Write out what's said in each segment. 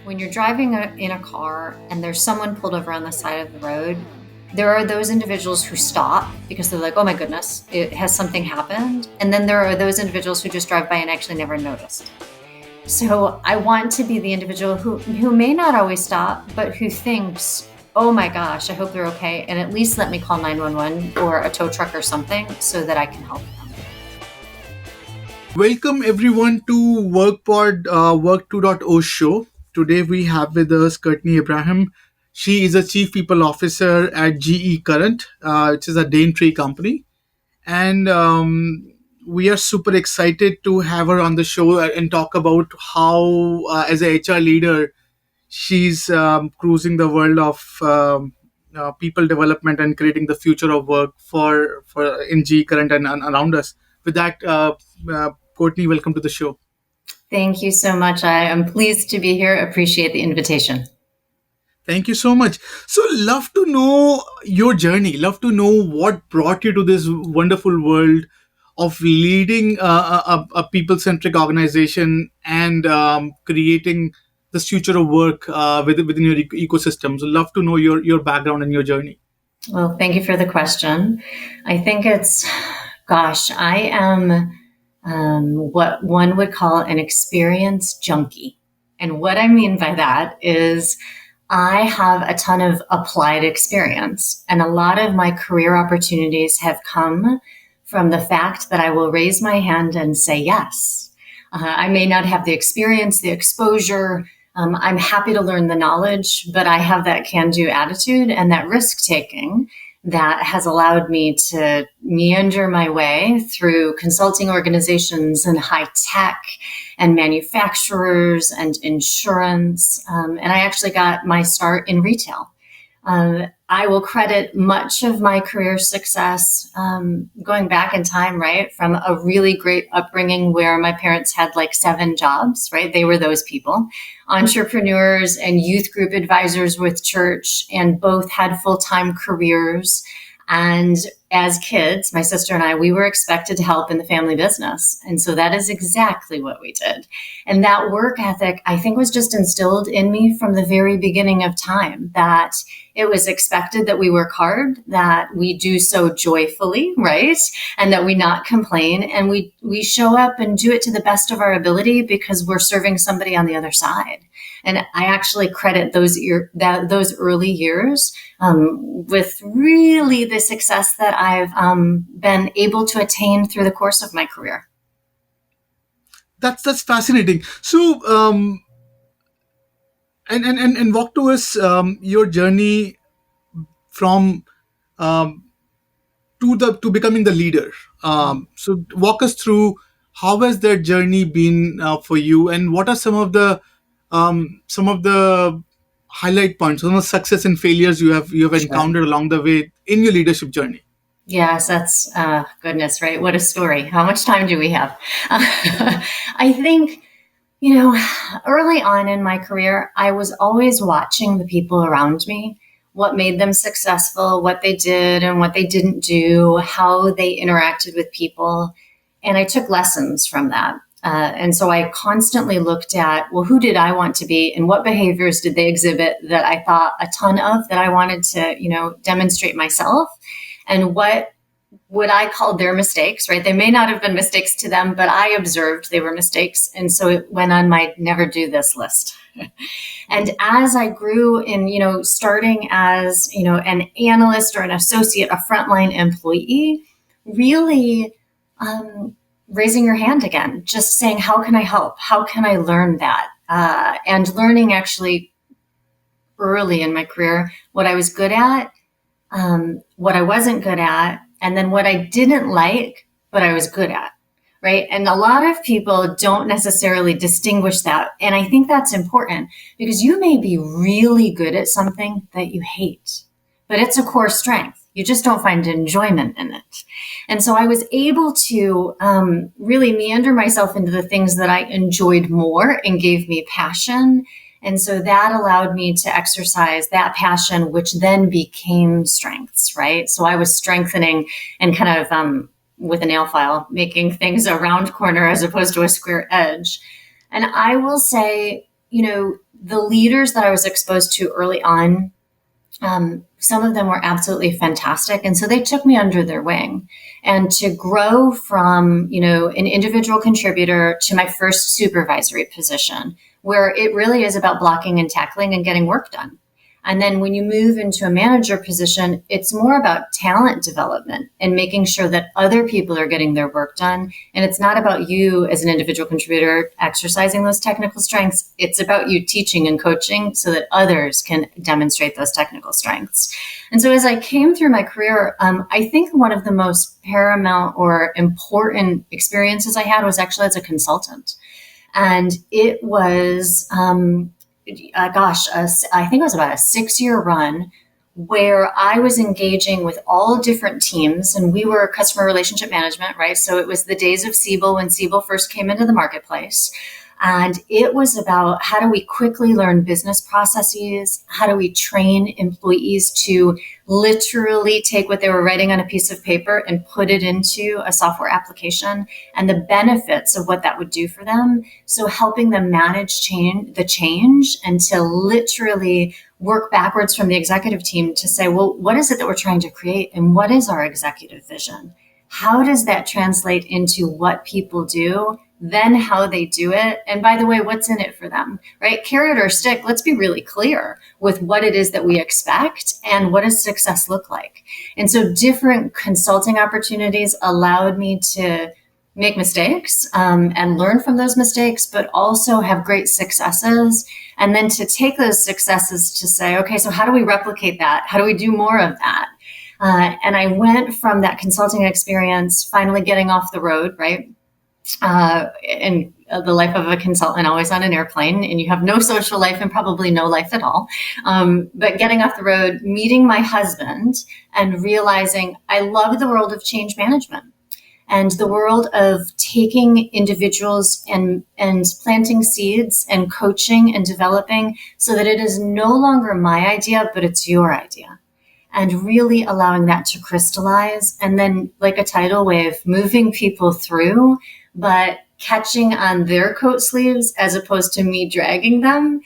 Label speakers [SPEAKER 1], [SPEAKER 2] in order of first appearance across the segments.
[SPEAKER 1] When you're driving in a car and there's someone pulled over on the side of the road, there are those individuals who stop because they're like, oh my goodness, has something happened? And then there are those individuals who just drive by and actually never noticed. So I want to be the individual who may not always stop, but who thinks, oh my gosh, I hope they're okay. And at least let me call 911 or a tow truck or something so that I can help them.
[SPEAKER 2] Welcome everyone to WorkPod Work 2.0 show. Today we have with us Courtney Abraham. She is a Chief People Officer at GE Current, which is a Daintree company. And we are super excited to have her on the show and talk about how, as a HR leader, she's cruising the world of people development and creating the future of work for in GE Current and around us. With that, Courtney, welcome to the show.
[SPEAKER 1] Thank you so much. I am pleased to be here. Appreciate the invitation.
[SPEAKER 2] Thank you so much. So, love to know your journey. Love to know what brought you to this wonderful world of leading a people-centric organization and creating the future of work within your ecosystem. So, love to know your background and your journey.
[SPEAKER 1] Well, thank you for the question. I think I am what one would call an experience junkie. And what I mean by that is I have a ton of applied experience, and a lot of my career opportunities have come from the fact that I will raise my hand and say yes. I may not have the experience, the exposure. I'm happy to learn the knowledge, but I have that can-do attitude and that risk-taking that has allowed me to meander my way through consulting organizations and high tech and manufacturers and insurance. And I actually got my start in retail. I will credit much of my career success going back in time, right, from a really great upbringing where my parents had like 7 jobs, right? They were those people, entrepreneurs and youth group advisors with church, and both had full-time careers. And as kids, my sister and I, we were expected to help in the family business. And so that is exactly what we did. And that work ethic, I think, was just instilled in me from the very beginning of time, that it was expected that we work hard, that we do so joyfully, right? And that we not complain, and we show up and do it to the best of our ability because we're serving somebody on the other side. And I actually credit those early years with really the success that I've been able to attain through the course of my career.
[SPEAKER 2] That's fascinating. So, and walk to us your journey from to becoming the leader. So, walk us through how has that journey been for you, and what are some of the highlight points, some of the success and failures you have encountered along the way in your leadership journey.
[SPEAKER 1] Yes, that's goodness, right? What a story. How much time do we have? I think, early on in my career, I was always watching the people around me, what made them successful, what they did and what they didn't do, how they interacted with people. And I took lessons from that. And so I constantly looked at, well, who did I want to be and what behaviors did they exhibit that I thought a ton of, that I wanted to, demonstrate myself, and what would I call their mistakes, right? They may not have been mistakes to them, but I observed they were mistakes. And so it went on my never do this list. And as I grew in, starting as, an analyst or an associate, a frontline employee, really, raising your hand again, just saying, how can I help? How can I learn that? And learning actually early in my career what I was good at, what I wasn't good at, and then what I didn't like, but I was good at, right? And a lot of people don't necessarily distinguish that. And I think that's important because you may be really good at something that you hate, but it's a core strength. You just don't find enjoyment in it. And so I was able to really meander myself into the things that I enjoyed more and gave me passion. And so that allowed me to exercise that passion, which then became strengths, right? So I was strengthening and kind of with a nail file, making things a round corner as opposed to a square edge. And I will say, the leaders that I was exposed to early on, some of them were absolutely fantastic. And so they took me under their wing. And to grow from, an individual contributor to my first supervisory position, where it really is about blocking and tackling and getting work done. And then when you move into a manager position, it's more about talent development and making sure that other people are getting their work done. And it's not about you as an individual contributor exercising those technical strengths. It's about you teaching and coaching so that others can demonstrate those technical strengths. And so as I came through my career, I think one of the most paramount or important experiences I had was actually as a consultant. And it was, I think it was about a 6-year run where I was engaging with all different teams, and we were customer relationship management, right? So it was the days of Siebel when Siebel first came into the marketplace. And it was about how do we quickly learn business processes? How do we train employees to literally take what they were writing on a piece of paper and put it into a software application and the benefits of what that would do for them? So helping them manage the change and to literally work backwards from the executive team to say, well, what is it that we're trying to create? And what is our executive vision? How does that translate into what people do? Then how they do it. And by the way, what's in it for them, right? Carrot or stick, let's be really clear with what it is that we expect and what does success look like. And so different consulting opportunities allowed me to make mistakes and learn from those mistakes, but also have great successes. And then to take those successes to say, okay, so how do we replicate that? How do we do more of that? And I went from that consulting experience, finally getting off the road, right? And the life of a consultant, always on an airplane, and you have no social life and probably no life at all. But getting off the road, meeting my husband and realizing I love the world of change management and the world of taking individuals and planting seeds and coaching and developing so that it is no longer my idea, but it's your idea. And really allowing that to crystallize. And then like a tidal wave, moving people through, but catching on their coat sleeves as opposed to me dragging them.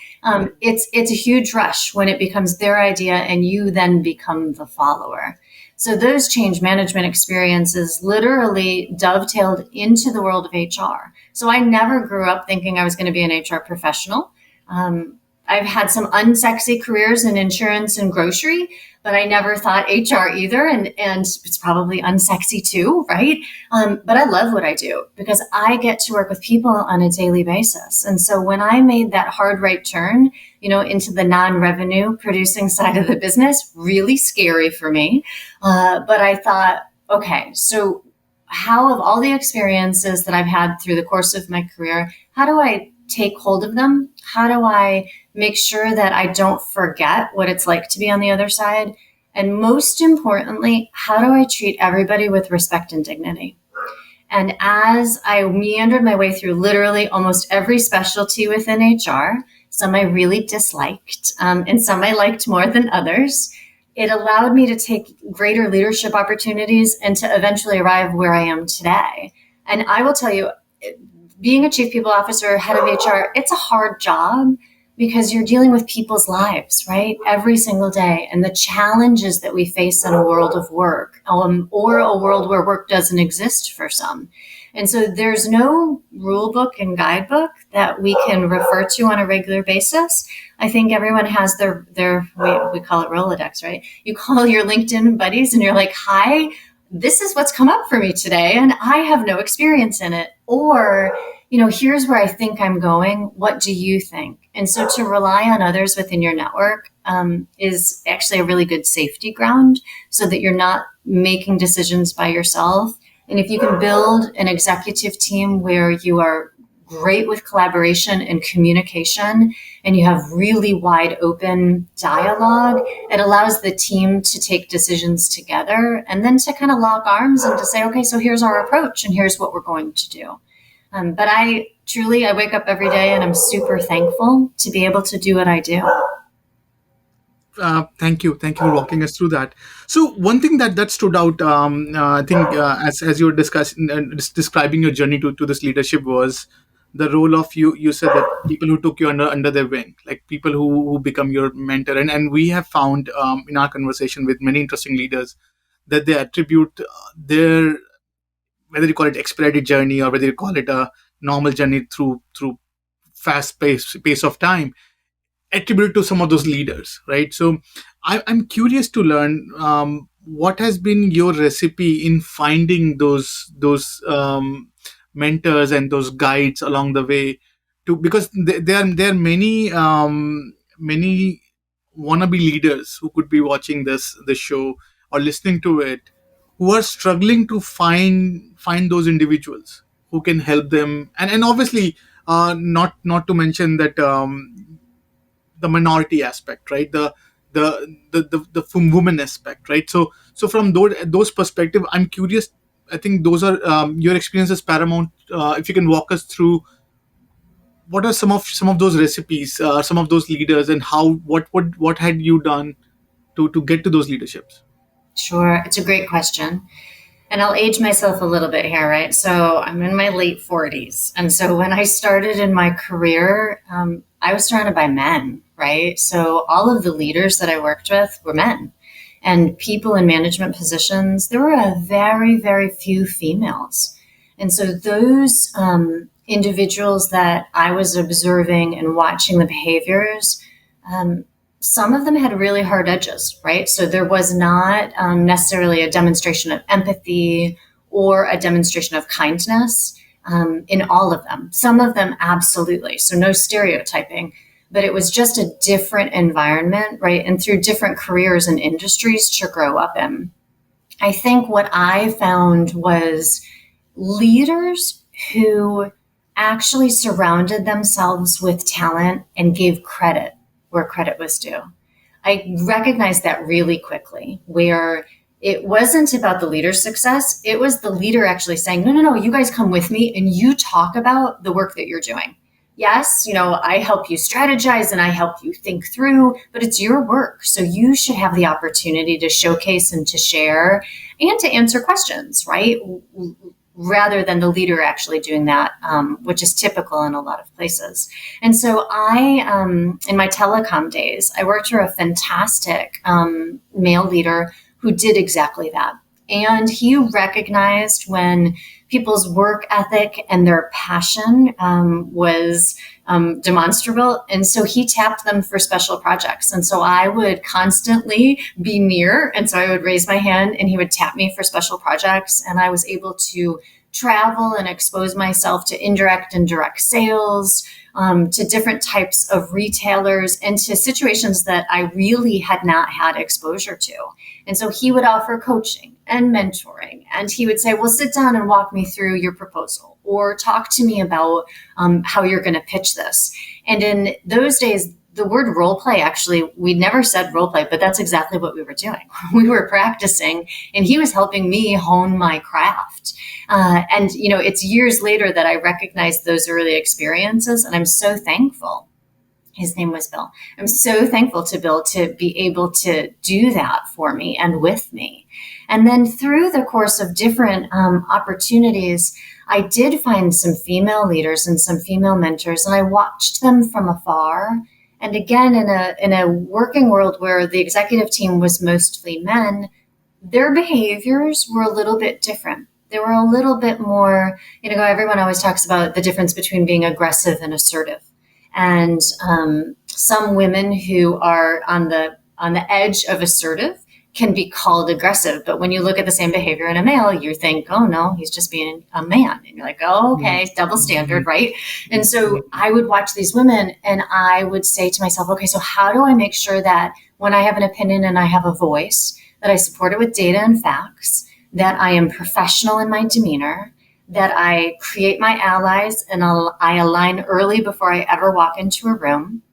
[SPEAKER 1] It's a huge rush when it becomes their idea and you then become the follower. So those change management experiences literally dovetailed into the world of HR. So I never grew up thinking I was going to be an HR professional. I've had some unsexy careers in insurance and grocery, but I never thought HR either. And it's probably unsexy too, right? But I love what I do because I get to work with people on a daily basis. And so when I made that hard right turn, into the non-revenue producing side of the business, really scary for me. But I thought, okay, so how of all the experiences that I've had through the course of my career, how do I take hold of them? How do I make sure that I don't forget what it's like to be on the other side? And most importantly, how do I treat everybody with respect and dignity? And as I meandered my way through literally almost every specialty within HR, some I really disliked, and some I liked more than others, it allowed me to take greater leadership opportunities and to eventually arrive where I am today. And I will tell you, being a chief people officer, head of HR, it's a hard job because you're dealing with people's lives, right? Every single day. And the challenges that we face in a world of work, or a world where work doesn't exist for some. And so there's no rule book and guidebook that we can refer to on a regular basis. I think everyone has their we call it Rolodex, right? You call your LinkedIn buddies and you're like, hi, this is what's come up for me today, and I have no experience in it. Or, here's where I think I'm going. What do you think? And so to rely on others within your network is actually a really good safety ground so that you're not making decisions by yourself. And if you can build an executive team where you are great with collaboration and communication, and you have really wide open dialogue, it allows the team to take decisions together and then to kind of lock arms and to say, okay, so here's our approach and here's what we're going to do. But I wake up every day and I'm super thankful to be able to do what I do.
[SPEAKER 2] Thank you for walking us through that. So one thing that stood out, I think, as you were discussing, describing your journey to this leadership was the role of you said that people who took you under their wing, like people who become your mentor, and we have found in our conversation with many interesting leaders that they attribute their, whether you call it expedited journey or whether you call it a normal journey through fast pace of time, attribute to some of those leaders, right? So I'm curious to learn what has been your recipe in finding those mentors and those guides along the way, to because there are many wannabe leaders who could be watching this show or listening to it, who are struggling to find those individuals who can help them, and obviously not to mention that the minority aspect, right? The woman aspect, right? So from those perspective, I'm curious. I think those are your experiences paramount. If you can walk us through what are some of those recipes, some of those leaders, and how what had you done to get to those leaderships?
[SPEAKER 1] Sure. It's a great question. And I'll age myself a little bit here, right? So I'm in my late 40s. And so when I started in my career, I was surrounded by men, right? So all of the leaders that I worked with were men. And people in management positions, there were a very, very few females. And so those individuals that I was observing and watching the behaviors, some of them had really hard edges, right? So there was not necessarily a demonstration of empathy or a demonstration of kindness in all of them. Some of them, absolutely. So no stereotyping, but it was just a different environment, right? And through different careers and industries to grow up in. I think what I found was leaders who actually surrounded themselves with talent and gave credit where credit was due. I recognized that really quickly, where it wasn't about the leader's success. It was the leader actually saying, no, you guys come with me and you talk about the work that you're doing. Yes, I help you strategize and I help you think through, but it's your work. So you should have the opportunity to showcase and to share and to answer questions, right? Rather than the leader actually doing that, which is typical in a lot of places. And so I, in my telecom days, I worked for a fantastic male leader who did exactly that. And he recognized when people's work ethic and their passion was demonstrable. And so he tapped them for special projects. And so I would constantly be near. And so I would raise my hand and he would tap me for special projects. And I was able to travel and expose myself to indirect and direct sales, to different types of retailers, and to situations that I really had not had exposure to. And so he would offer coaching and mentoring, and he would say, well, sit down and walk me through your proposal, or talk to me about how you're going to pitch this. And in those days, the word role play, actually, we never said role play, but that's exactly what we were doing. We were practicing, and he was helping me hone my craft. And it's years later that I recognized those early experiences, and I'm so thankful. His name was Bill. I'm so thankful to Bill to be able to do that for me and with me. And then through the course of different opportunities, I did find some female leaders and some female mentors, and I watched them from afar. And again, in a working world where the executive team was mostly men, their behaviors were a little bit different. They were a little bit more, everyone always talks about the difference between being aggressive and assertive. And some women who are on the edge of assertive can be called aggressive. But when you look at the same behavior in a male, you think, oh no, he's just being a man. And you're like, oh, okay, double standard, right? And so I would watch these women and I would say to myself, okay, so how do I make sure that when I have an opinion and I have a voice, that I support it with data and facts, that I am professional in my demeanor, that I create my allies and I align early before I ever walk into a room.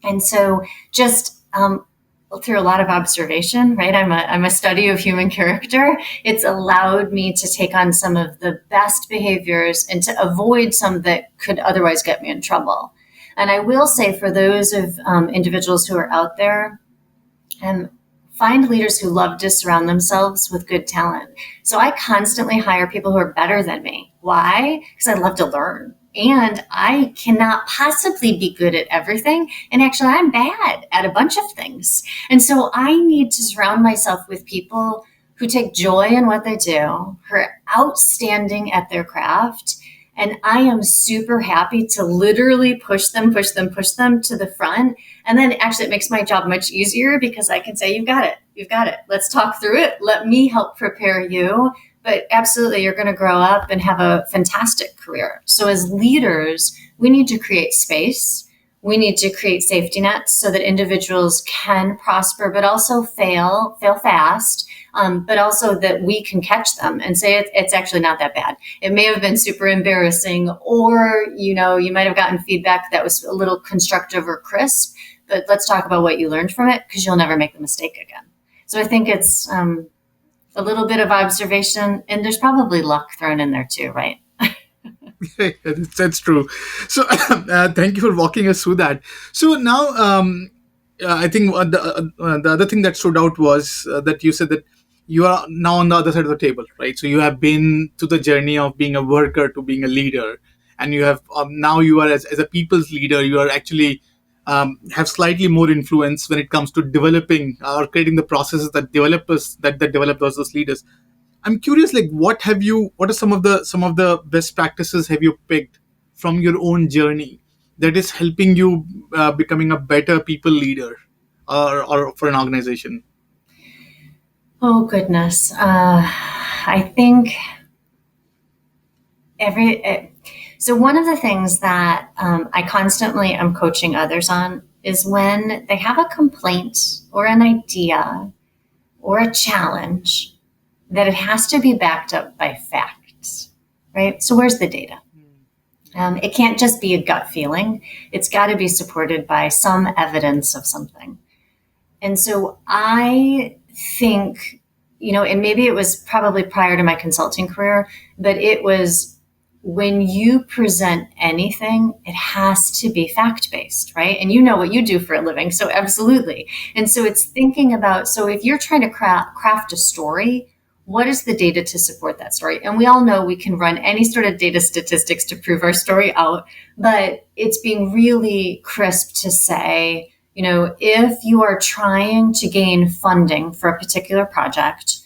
[SPEAKER 1] And so just through a lot of observation, right? I'm a study of human character. It's allowed me to take on some of the best behaviors and to avoid some that could otherwise get me in trouble. And I will say for those of individuals who are out there, find leaders who love to surround themselves with good talent. So I constantly hire people who are better than me. Why? Because I love to learn. and I cannot possibly be good at everything. And actually, I'm bad at a bunch of things. And so I need to surround myself with people who take joy in what they do, who are outstanding at their craft. And I am super happy to literally push them to the front. And then actually, it makes my job much easier because I can say, you've got it. You've got it. Let's talk through it. Let me help prepare you. But absolutely, you're going to grow up and have a fantastic career. So as leaders, we need to create space. We need to create safety nets so that individuals can prosper, but also fail fast, but also that we can catch them and say it's actually not that bad. It may have been super embarrassing, or you might have gotten feedback that was a little constructive or crisp, but let's talk about what you learned from it, because you'll never make the mistake again. So I think it's a little bit of observation, and there's probably luck thrown in there too, right?
[SPEAKER 2] That's true. So, thank you for walking us through that. So now, I think the other thing that stood out was that you said that you are now on the other side of the table, right? So you have been to the journey of being a worker to being a leader, and you have now you are as a people's leader. You are actually have slightly more influence when it comes to developing or creating the processes that develop those leaders. I'm curious, like what are some of the best practices have you picked from your own journey that is helping you becoming a better people leader or for an organization?
[SPEAKER 1] Oh, goodness. I think so one of the things that I constantly am coaching others on is when they have a complaint or an idea or a challenge, that it has to be backed up by facts, right? So where's the data? It can't just be a gut feeling. It's got to be supported by some evidence of something. And so I think, and maybe it was probably prior to my consulting career, but it was when you present anything, it has to be fact-based, right? And you know what you do for a living, so absolutely. And so it's thinking about, so if you're trying to craft a story, what is the data to support that story? And we all know we can run any sort of data statistics to prove our story out, but it's being really crisp to say, if you are trying to gain funding for a particular project,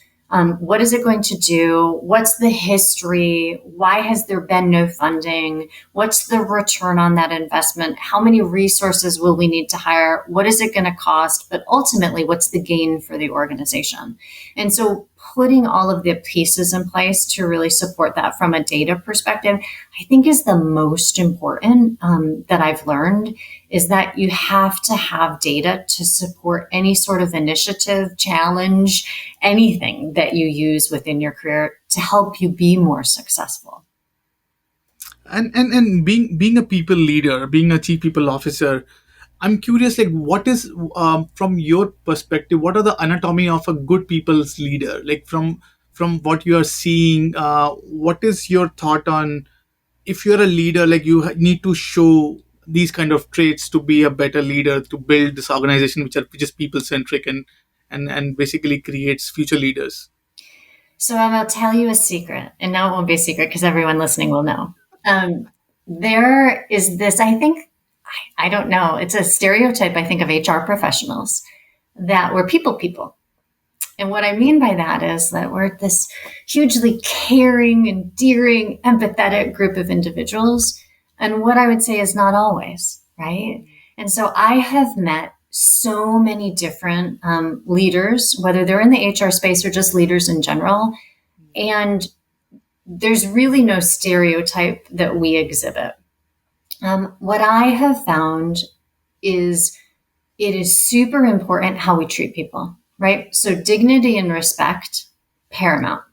[SPEAKER 1] what is it going to do? What's the history? Why has there been no funding? What's the return on that investment? How many resources will we need to hire? What is it going to cost? But ultimately, what's the gain for the organization? And so putting all of the pieces in place to really support that from a data perspective, I think is the most important that I've learned, is that you have to have data to support any sort of initiative, challenge, anything that you use within your career to help you be more successful.
[SPEAKER 2] And being a people leader, being a chief people officer, I'm curious, like what is from your perspective, what are the anatomy of a good people's leader? Like from what you are seeing, what is your thought on if you're a leader, like need to show these kind of traits to be a better leader, to build this organization which is people centric and basically creates future leaders.
[SPEAKER 1] So I'm going to tell you a secret, and now it won't be a secret because everyone listening will know. There is this, I think, I don't know, it's a stereotype, I think, of HR professionals that we're people. And what I mean by that is that we're this hugely caring, endearing, empathetic group of individuals. And what I would say is not always, right? And so I have met so many different leaders, whether they're in the HR space or just leaders in general. And there's really no stereotype that we exhibit. What I have found is it is super important how we treat people, right? So dignity and respect, paramount.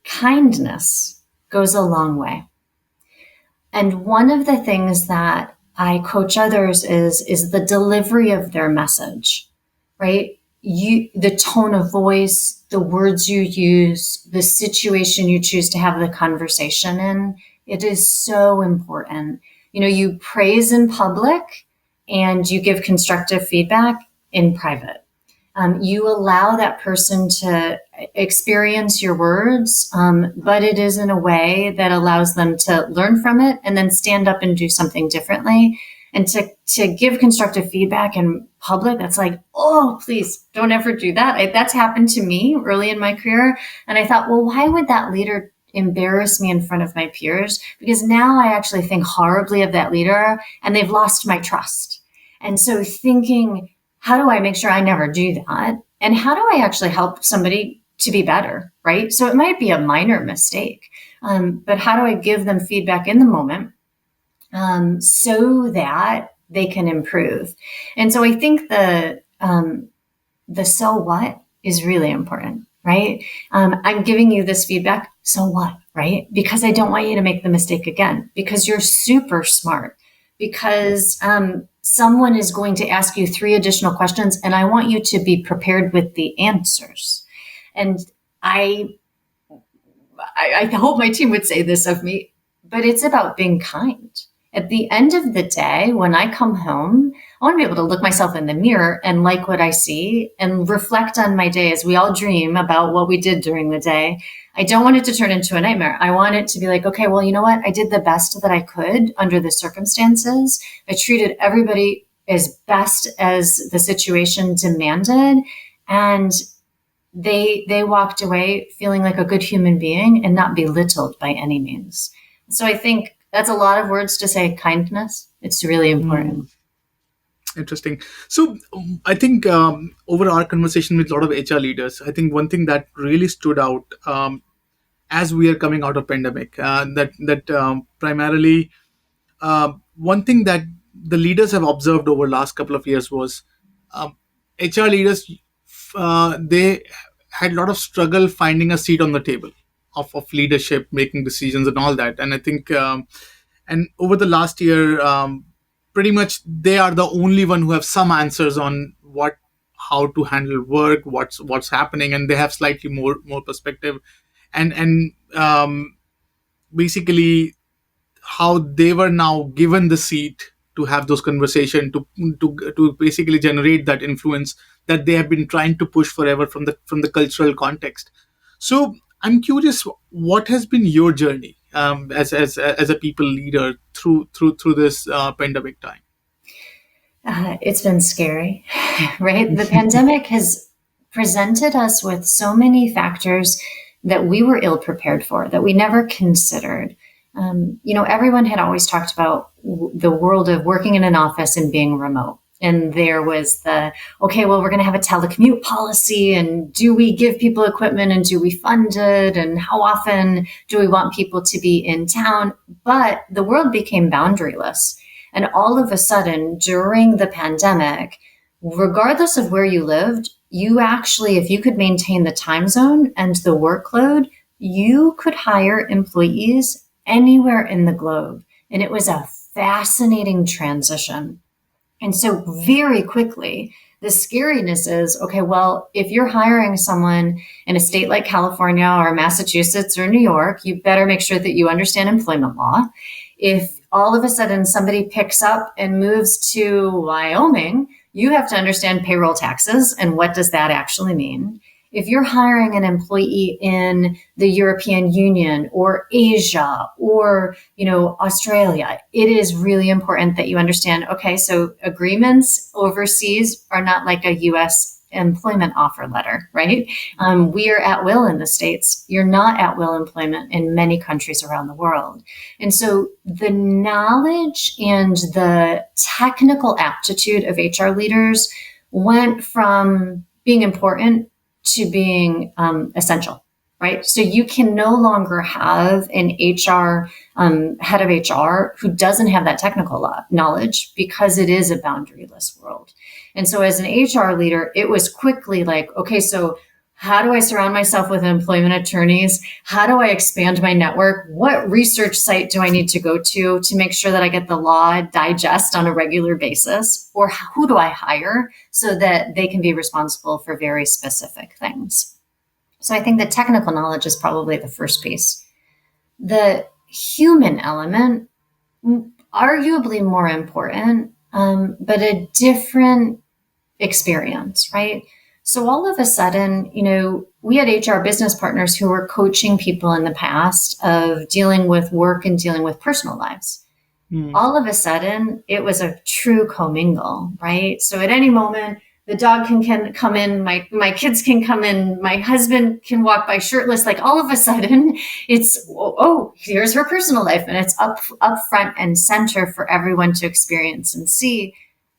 [SPEAKER 1] Kindness goes a long way. And one of the things that I coach others is the delivery of their message, right? The tone of voice, the words you use, the situation you choose to have the conversation in, it is so important. You praise in public and you give constructive feedback in private. You allow that person to experience your words, but it is in a way that allows them to learn from it and then stand up and do something differently. And to give constructive feedback in public, that's like, oh, please don't ever do that. That's happened to me early in my career. And I thought, well, why would that leader embarrass me in front of my peers? Because now I actually think horribly of that leader and they've lost my trust. And so thinking, how do I make sure I never do that? And how do I actually help somebody to be better, right? So it might be a minor mistake, but how do I give them feedback in the moment so that they can improve? And so I think the so what is really important, right? I'm giving you this feedback, so what, right? Because I don't want you to make the mistake again, because you're super smart, because someone is going to ask you 3 additional questions, and I want you to be prepared with the answers. And I hope my team would say this of me, but it's about being kind. At the end of the day, when I come home, I want to be able to look myself in the mirror and like what I see and reflect on my day as we all dream about what we did during the day. I don't want it to turn into a nightmare. I want it to be like, okay, well, you know what? I did the best that I could under the circumstances. I treated everybody as best as the situation demanded. And they walked away feeling like a good human being and not belittled by any means. So I think that's a lot of words to say kindness. It's really important.
[SPEAKER 2] Interesting. So I think over our conversation with a lot of HR leaders, I think one thing that really stood out as we are coming out of pandemic, that primarily one thing that the leaders have observed over the last couple of years was HR leaders, they had a lot of struggle finding a seat on the table of leadership, making decisions and all that. And I think, and over the last year, pretty much they are the only one who have some answers on how to handle work, what's happening, and they have slightly more perspective, and basically how they were now given the seat to have those conversations, to basically generate that influence that they have been trying to push forever from the cultural context. So I'm curious, what has been your journey as a people leader through this pandemic time?
[SPEAKER 1] It's been scary, right? The pandemic has presented us with so many factors that we were ill prepared for, that we never considered. Everyone had always talked about the world of working in an office and being remote. And there was okay, well, we're going to have a telecommute policy. And do we give people equipment and do we fund it? And how often do we want people to be in town? But the world became boundaryless. And all of a sudden, during the pandemic, regardless of where you lived, you actually, if you could maintain the time zone and the workload, you could hire employees anywhere in the globe. And it was a fascinating transition. And so very quickly, the scariness is, okay, well, if you're hiring someone in a state like California or Massachusetts or New York, you better make sure that you understand employment law. If all of a sudden somebody picks up and moves to Wyoming, you have to understand payroll taxes and what does that actually mean. If you're hiring an employee in the European Union or Asia or, Australia, it is really important that you understand, okay, so agreements overseas are not like a US employment offer letter, right? We are at will in the States. You're not at will employment in many countries around the world. And so the knowledge and the technical aptitude of HR leaders went from being important to being essential, right? So you can no longer have an HR head of HR who doesn't have that technical knowledge because it is a boundaryless world. And so as an HR leader, it was quickly like, okay, so how do I surround myself with employment attorneys? How do I expand my network? What research site do I need to go to make sure that I get the law digest on a regular basis? Or who do I hire so that they can be responsible for very specific things? So I think the technical knowledge is probably the first piece. The human element, arguably more important, but a different experience, right? So all of a sudden, we had HR business partners who were coaching people in the past of dealing with work and dealing with personal lives.
[SPEAKER 2] Mm.
[SPEAKER 1] All of a sudden, it was a true commingle, right? So at any moment, the dog can come in, my kids can come in, my husband can walk by shirtless. Like all of a sudden, it's here's her personal life, and it's up front and center for everyone to experience and see.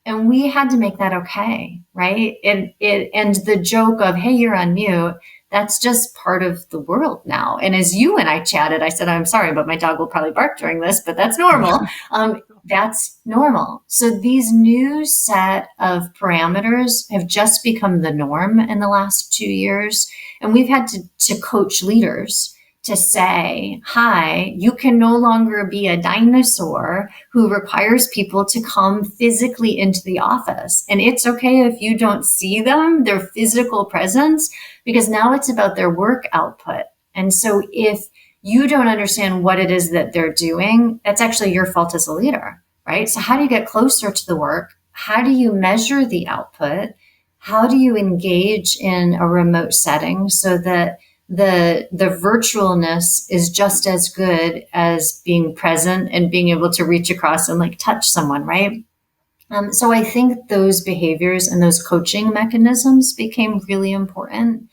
[SPEAKER 1] And we had to make that okay, right? And the joke of, hey, you're on mute, that's just part of the world now. And as you and I chatted, I said, I'm sorry, but my dog will probably bark during this, but that's normal. That's normal. So these new set of parameters have just become the norm in the last 2 years. And we've had to coach leaders to say, hi, you can no longer be a dinosaur who requires people to come physically into the office. And it's okay if you don't see them, their physical presence, because now it's about their work output. And so if you don't understand what it is that they're doing, that's actually your fault as a leader, right? So how do you get closer to the work? How do you measure the output? How do you engage in a remote setting so that the virtualness is just as good as being present and being able to reach across and like touch someone, right? So I think those behaviors and those coaching mechanisms became really important.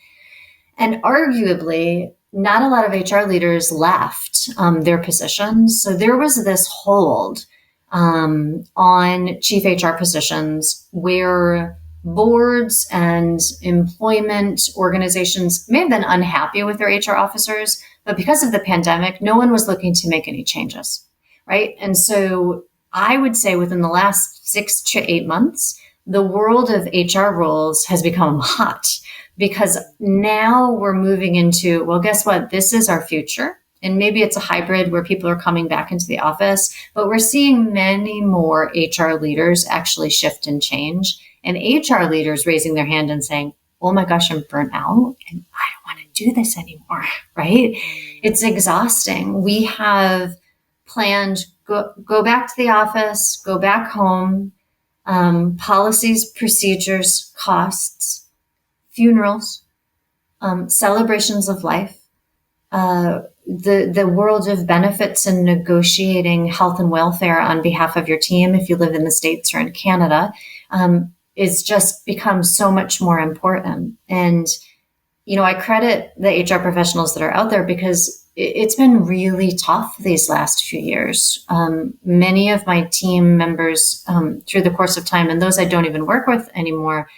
[SPEAKER 1] And arguably, not a lot of HR leaders left their positions. So there was this hold on chief HR positions where boards and employment organizations may have been unhappy with their HR officers, but because of the pandemic, no one was looking to make any changes, right? And so I would say within the last 6 to 8 months, the world of HR roles has become hot because now we're moving into, well, guess what? This is our future. And maybe it's a hybrid where people are coming back into the office, but we're seeing many more HR leaders actually shift and change, and HR leaders raising their hand and saying, oh my gosh, I'm burnt out and I don't want to do this anymore, right? It's exhausting. We have planned go back to the office, go back home, policies, procedures, costs, funerals, celebrations of life, the world of benefits and negotiating health and welfare on behalf of your team, if you live in the States or in Canada, is just become so much more important. And, I credit the HR professionals that are out there because it's been really tough these last few years. Many of my team members through the course of time, and those I don't even work with anymore,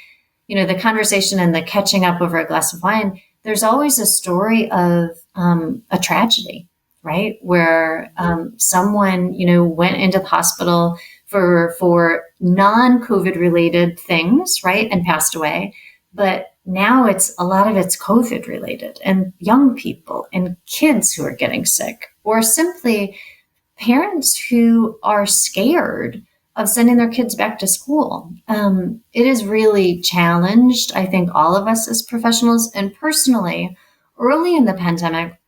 [SPEAKER 1] the conversation and the catching up over a glass of wine, there's always a story of a tragedy, right? Where someone, went into the hospital for non-COVID related things, right? And passed away. But now a lot of it's COVID related, and young people and kids who are getting sick, or simply parents who are scared of sending their kids back to school. It has really challenged, I think, all of us as professionals. And personally, early in the pandemic,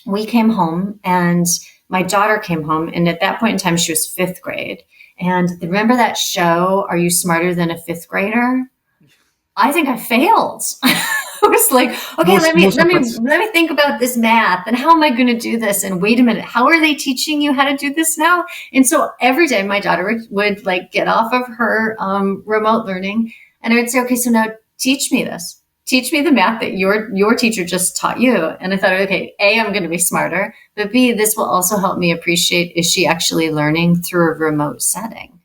[SPEAKER 1] we came home and my daughter came home. And at that point in time, she was fifth grade. And remember that show, Are You Smarter Than a Fifth Grader? I think I failed. I was like, okay, let me think about this math and how am I going to do this? And wait a minute, how are they teaching you how to do this now? And so every day my daughter would like get off of her remote learning, and I would say, okay, so now teach me this. Teach me the math that your teacher just taught you. And I thought, okay, A, I'm going to be smarter, but B, this will also help me appreciate, is she actually learning through a remote setting?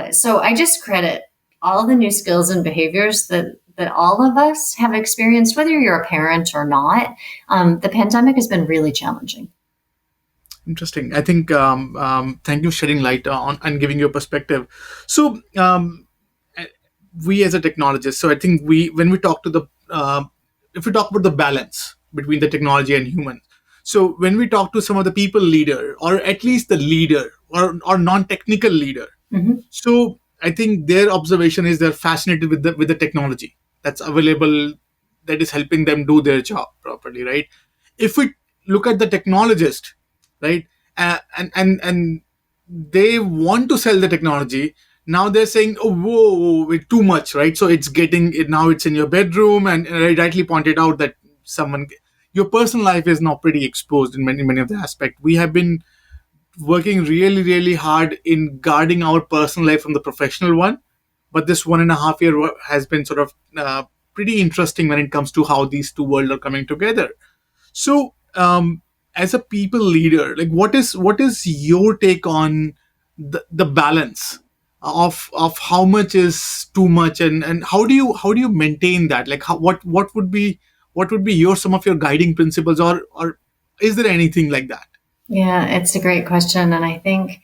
[SPEAKER 1] So I just credit all the new skills and behaviors that all of us have experienced, whether you're a parent or not. The pandemic has been really challenging.
[SPEAKER 2] Interesting. I think thank you for shedding light on and giving your perspective. So we as a technologist, so I think when we talk to if we talk about the balance between the technology and humans, so when we talk to some of the people leader, or at least the leader or non-technical leader, so I think their observation is they're fascinated with the technology that's available, that is helping them do their job properly, right? If we look at the technologist, right, and they want to sell the technology, Now they're saying, oh, whoa, it's too much, right? So it's getting it now, it's in your bedroom. And I rightly pointed out that someone, your personal life is now pretty exposed in many of the aspects. We have been working really, really hard in guarding our personal life from the professional one. But this 1.5 year has been sort of pretty interesting when it comes to how these two worlds are coming together. So, as a people leader, like what is your take on the balance of how much is too much, and how do you maintain that? Like what would be your some of your guiding principles, or is there anything like that?
[SPEAKER 1] Yeah, it's a great question. And I think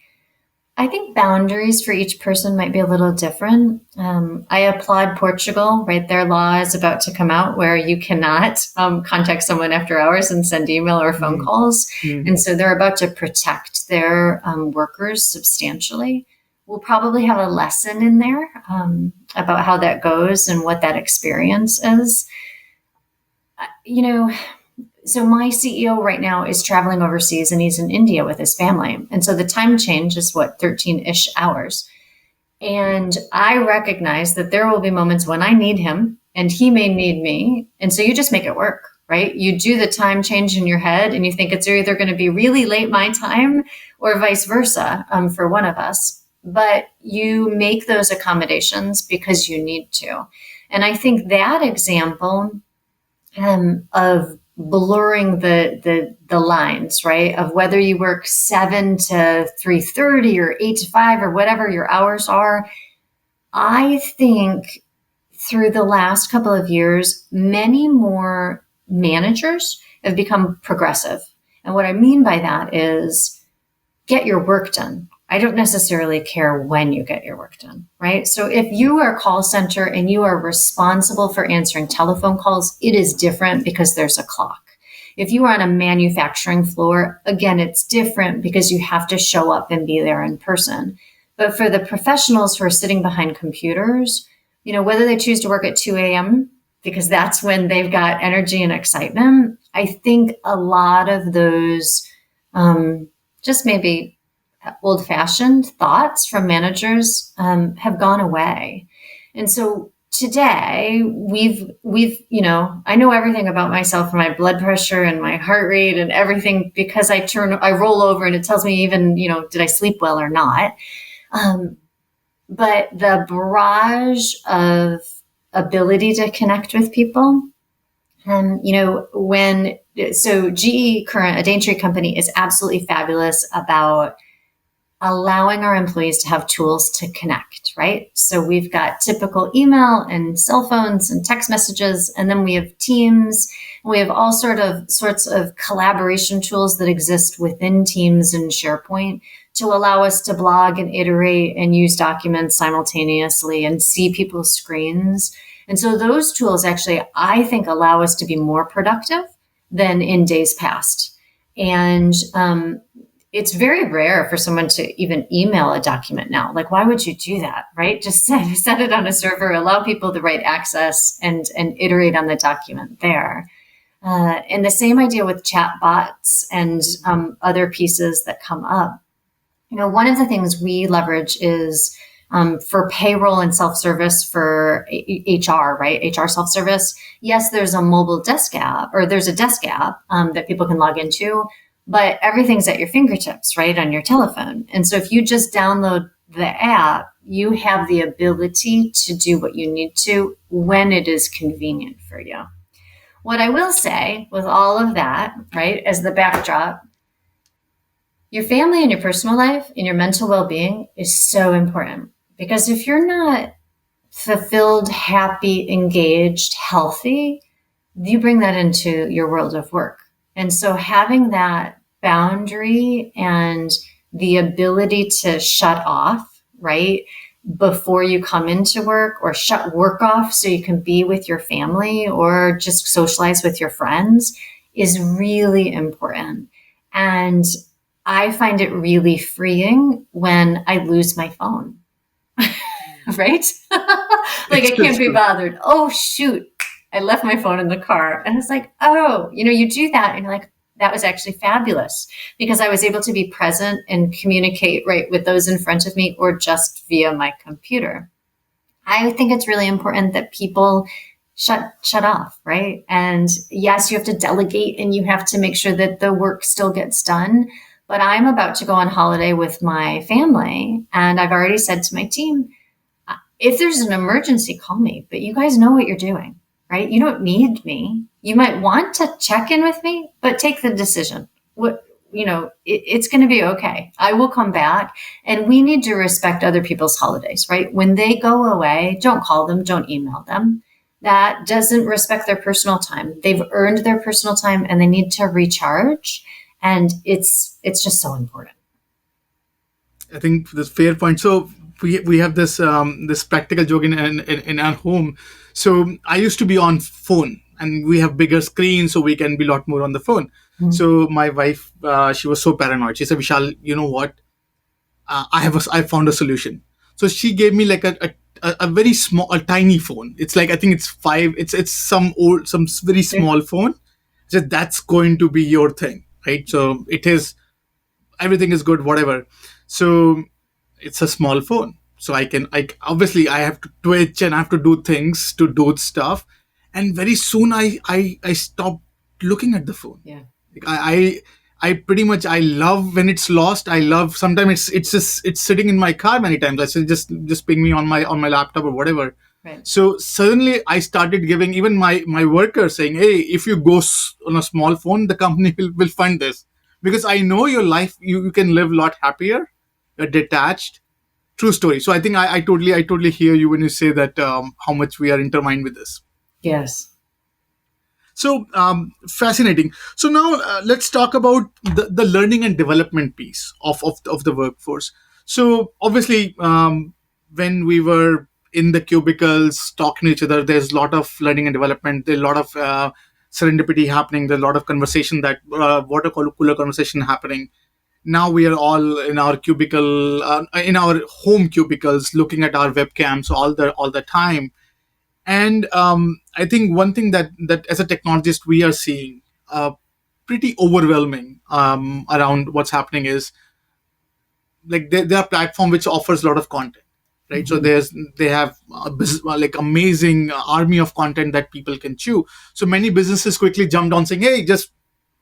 [SPEAKER 1] boundaries for each person might be a little different. I applaud Portugal, right? Their law is about to come out where you cannot contact someone after hours and send email or phone
[SPEAKER 2] Mm,
[SPEAKER 1] calls.
[SPEAKER 2] mm,
[SPEAKER 1] And so they're about to protect their workers substantially. We'll probably have a lesson in there about how that goes and what that experience is. You know, so my CEO right now is traveling overseas and he's in India with his family. And so the time change is what, 13-ish hours. And I recognize that there will be moments when I need him and he may need me. And so you just make it work, right? You do the time change in your head and you think it's either going to be really late my time or vice versa for one of us. But you make those accommodations because you need to. And I think that example of blurring the lines, right? Of whether you work 7 to 3:30 or 8 to 5 or whatever your hours are. I think through the last couple of years, many more managers have become progressive. And what I mean by that is get your work done. I don't necessarily care when you get your work done, right? So if you are a call center and you are responsible for answering telephone calls, it is different because there's a clock. If you are on a manufacturing floor, again, it's different because you have to show up and be there in person. But for the professionals who are sitting behind computers, whether they choose to work at 2 a.m., because that's when they've got energy and excitement, I think a lot of those just maybe old fashioned thoughts from managers have gone away. And so today I know everything about myself, my blood pressure and my heart rate and everything, because I roll over and it tells me even, did I sleep well or not? But the barrage of ability to connect with people, GE current, a Daintree company, is absolutely fabulous about allowing our employees to have tools to connect, right? So we've got typical email and cell phones and text messages, and then we have Teams. We have all sorts of collaboration tools that exist within Teams and SharePoint to allow us to blog and iterate and use documents simultaneously and see people's screens. And so those tools actually, I think, allow us to be more productive than in days past. And it's very rare for someone to even email a document now. Like, why would you do that, right? Just set it on a server, allow people the right access, and iterate on the document there. And the same idea with chat bots and other pieces that come up. One of the things we leverage is for payroll and self-service for HR, right? HR self-service. Yes, there's a mobile desk app, or there's a desk app that people can log into, but everything's at your fingertips, right, on your telephone. And so if you just download the app, you have the ability to do what you need to when it is convenient for you. What I will say with all of that, right, as the backdrop, your family and your personal life and your mental well-being is so important, because if you're not fulfilled, happy, engaged, healthy, you bring that into your world of work. And so having that boundary and the ability to shut off, right, before you come into work, or shut work off so you can be with your family or just socialize with your friends, is really important. And I find it really freeing when I lose my phone, right? Like, I can't be bothered. Oh, shoot, I left my phone in the car. And it's like, oh, you do that. And you're like, that was actually fabulous because I was able to be present and communicate right with those in front of me or just via my computer. I think it's really important that people shut off, right? And yes, you have to delegate and you have to make sure that the work still gets done. But I'm about to go on holiday with my family, and I've already said to my team, if there's an emergency, call me, but you guys know what you're doing, right? You don't need me. You might want to check in with me, but take the decision. It's going to be okay. I will come back, and we need to respect other people's holidays, right? When they go away, don't call them, don't email them. That doesn't respect their personal time. They've earned their personal time and they need to recharge. And it's just so important.
[SPEAKER 2] I think that's a fair point. So we have this practical joke in our home. So I used to be on phone, and we have bigger screens, so we can be a lot more on the phone. Mm-hmm. So my wife, she was so paranoid. She said, "Vishal, you know what? I found a solution." So she gave me like a very small, a tiny phone. It's like, I think it's some very small phone. So that's going to be your thing, right? So it is, everything is good, whatever. So it's a small phone. So I obviously I have to twitch and I have to do things to do stuff. And very soon I stopped looking at the phone.
[SPEAKER 1] Yeah.
[SPEAKER 2] Like I pretty much, I love when it's lost. I love, sometimes it's sitting in my car many times. I say, just ping me on my laptop or whatever.
[SPEAKER 1] Right.
[SPEAKER 2] So suddenly I started giving even my workers saying, hey, if you go on a small phone, the company will fund this. Because I know your life, you can live a lot happier, you're detached. True story. So I think I totally hear you when you say that how much we are intertwined with this.
[SPEAKER 1] Yes.
[SPEAKER 2] So fascinating. So now let's talk about the learning and development piece of the workforce. So obviously, when we were in the cubicles talking to each other, there's a lot of learning and development. There's a lot of serendipity happening. There's a lot of conversation, that water cooler conversation happening. Now we are all in our cubicle, in our home cubicles, looking at our webcams all the time. And I think one thing that as a technologist we are seeing pretty overwhelming around what's happening is, like, there are platform which offers a lot of content, right? Mm-hmm. So they have like amazing army of content that people can chew. So many businesses quickly jumped on saying, hey, just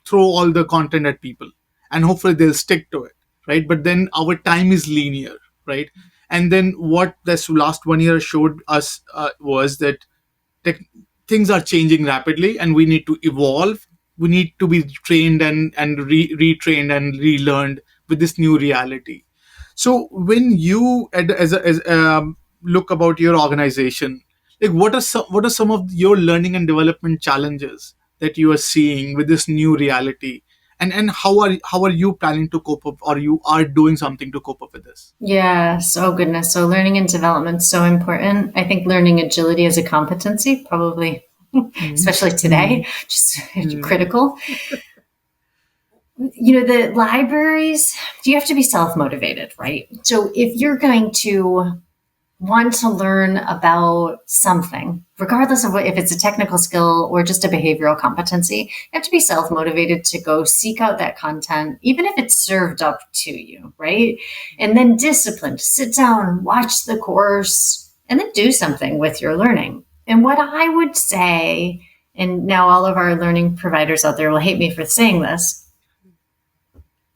[SPEAKER 2] throw all the content at people and hopefully they'll stick to it, right? But then our time is linear, right? And then what this last 1 year showed us was that things are changing rapidly and we need to evolve. We need to be trained and retrained and relearned with this new reality. So when you look about your organization, like what are some of your learning and development challenges that you are seeing with this new reality? And how are you planning to cope up, or you are doing something to cope up with this?
[SPEAKER 1] Yes. Oh goodness. So learning and development is so important. I think learning agility as a competency, probably, especially today, just critical. The libraries, you have to be self-motivated, right? So if you're going to want to learn about something, regardless of if it's a technical skill or just a behavioral competency, you have to be self-motivated to go seek out that content, even if it's served up to you, right? And then disciplined, sit down, watch the course, and then do something with your learning. And what I would say, and now all of our learning providers out there will hate me for saying this,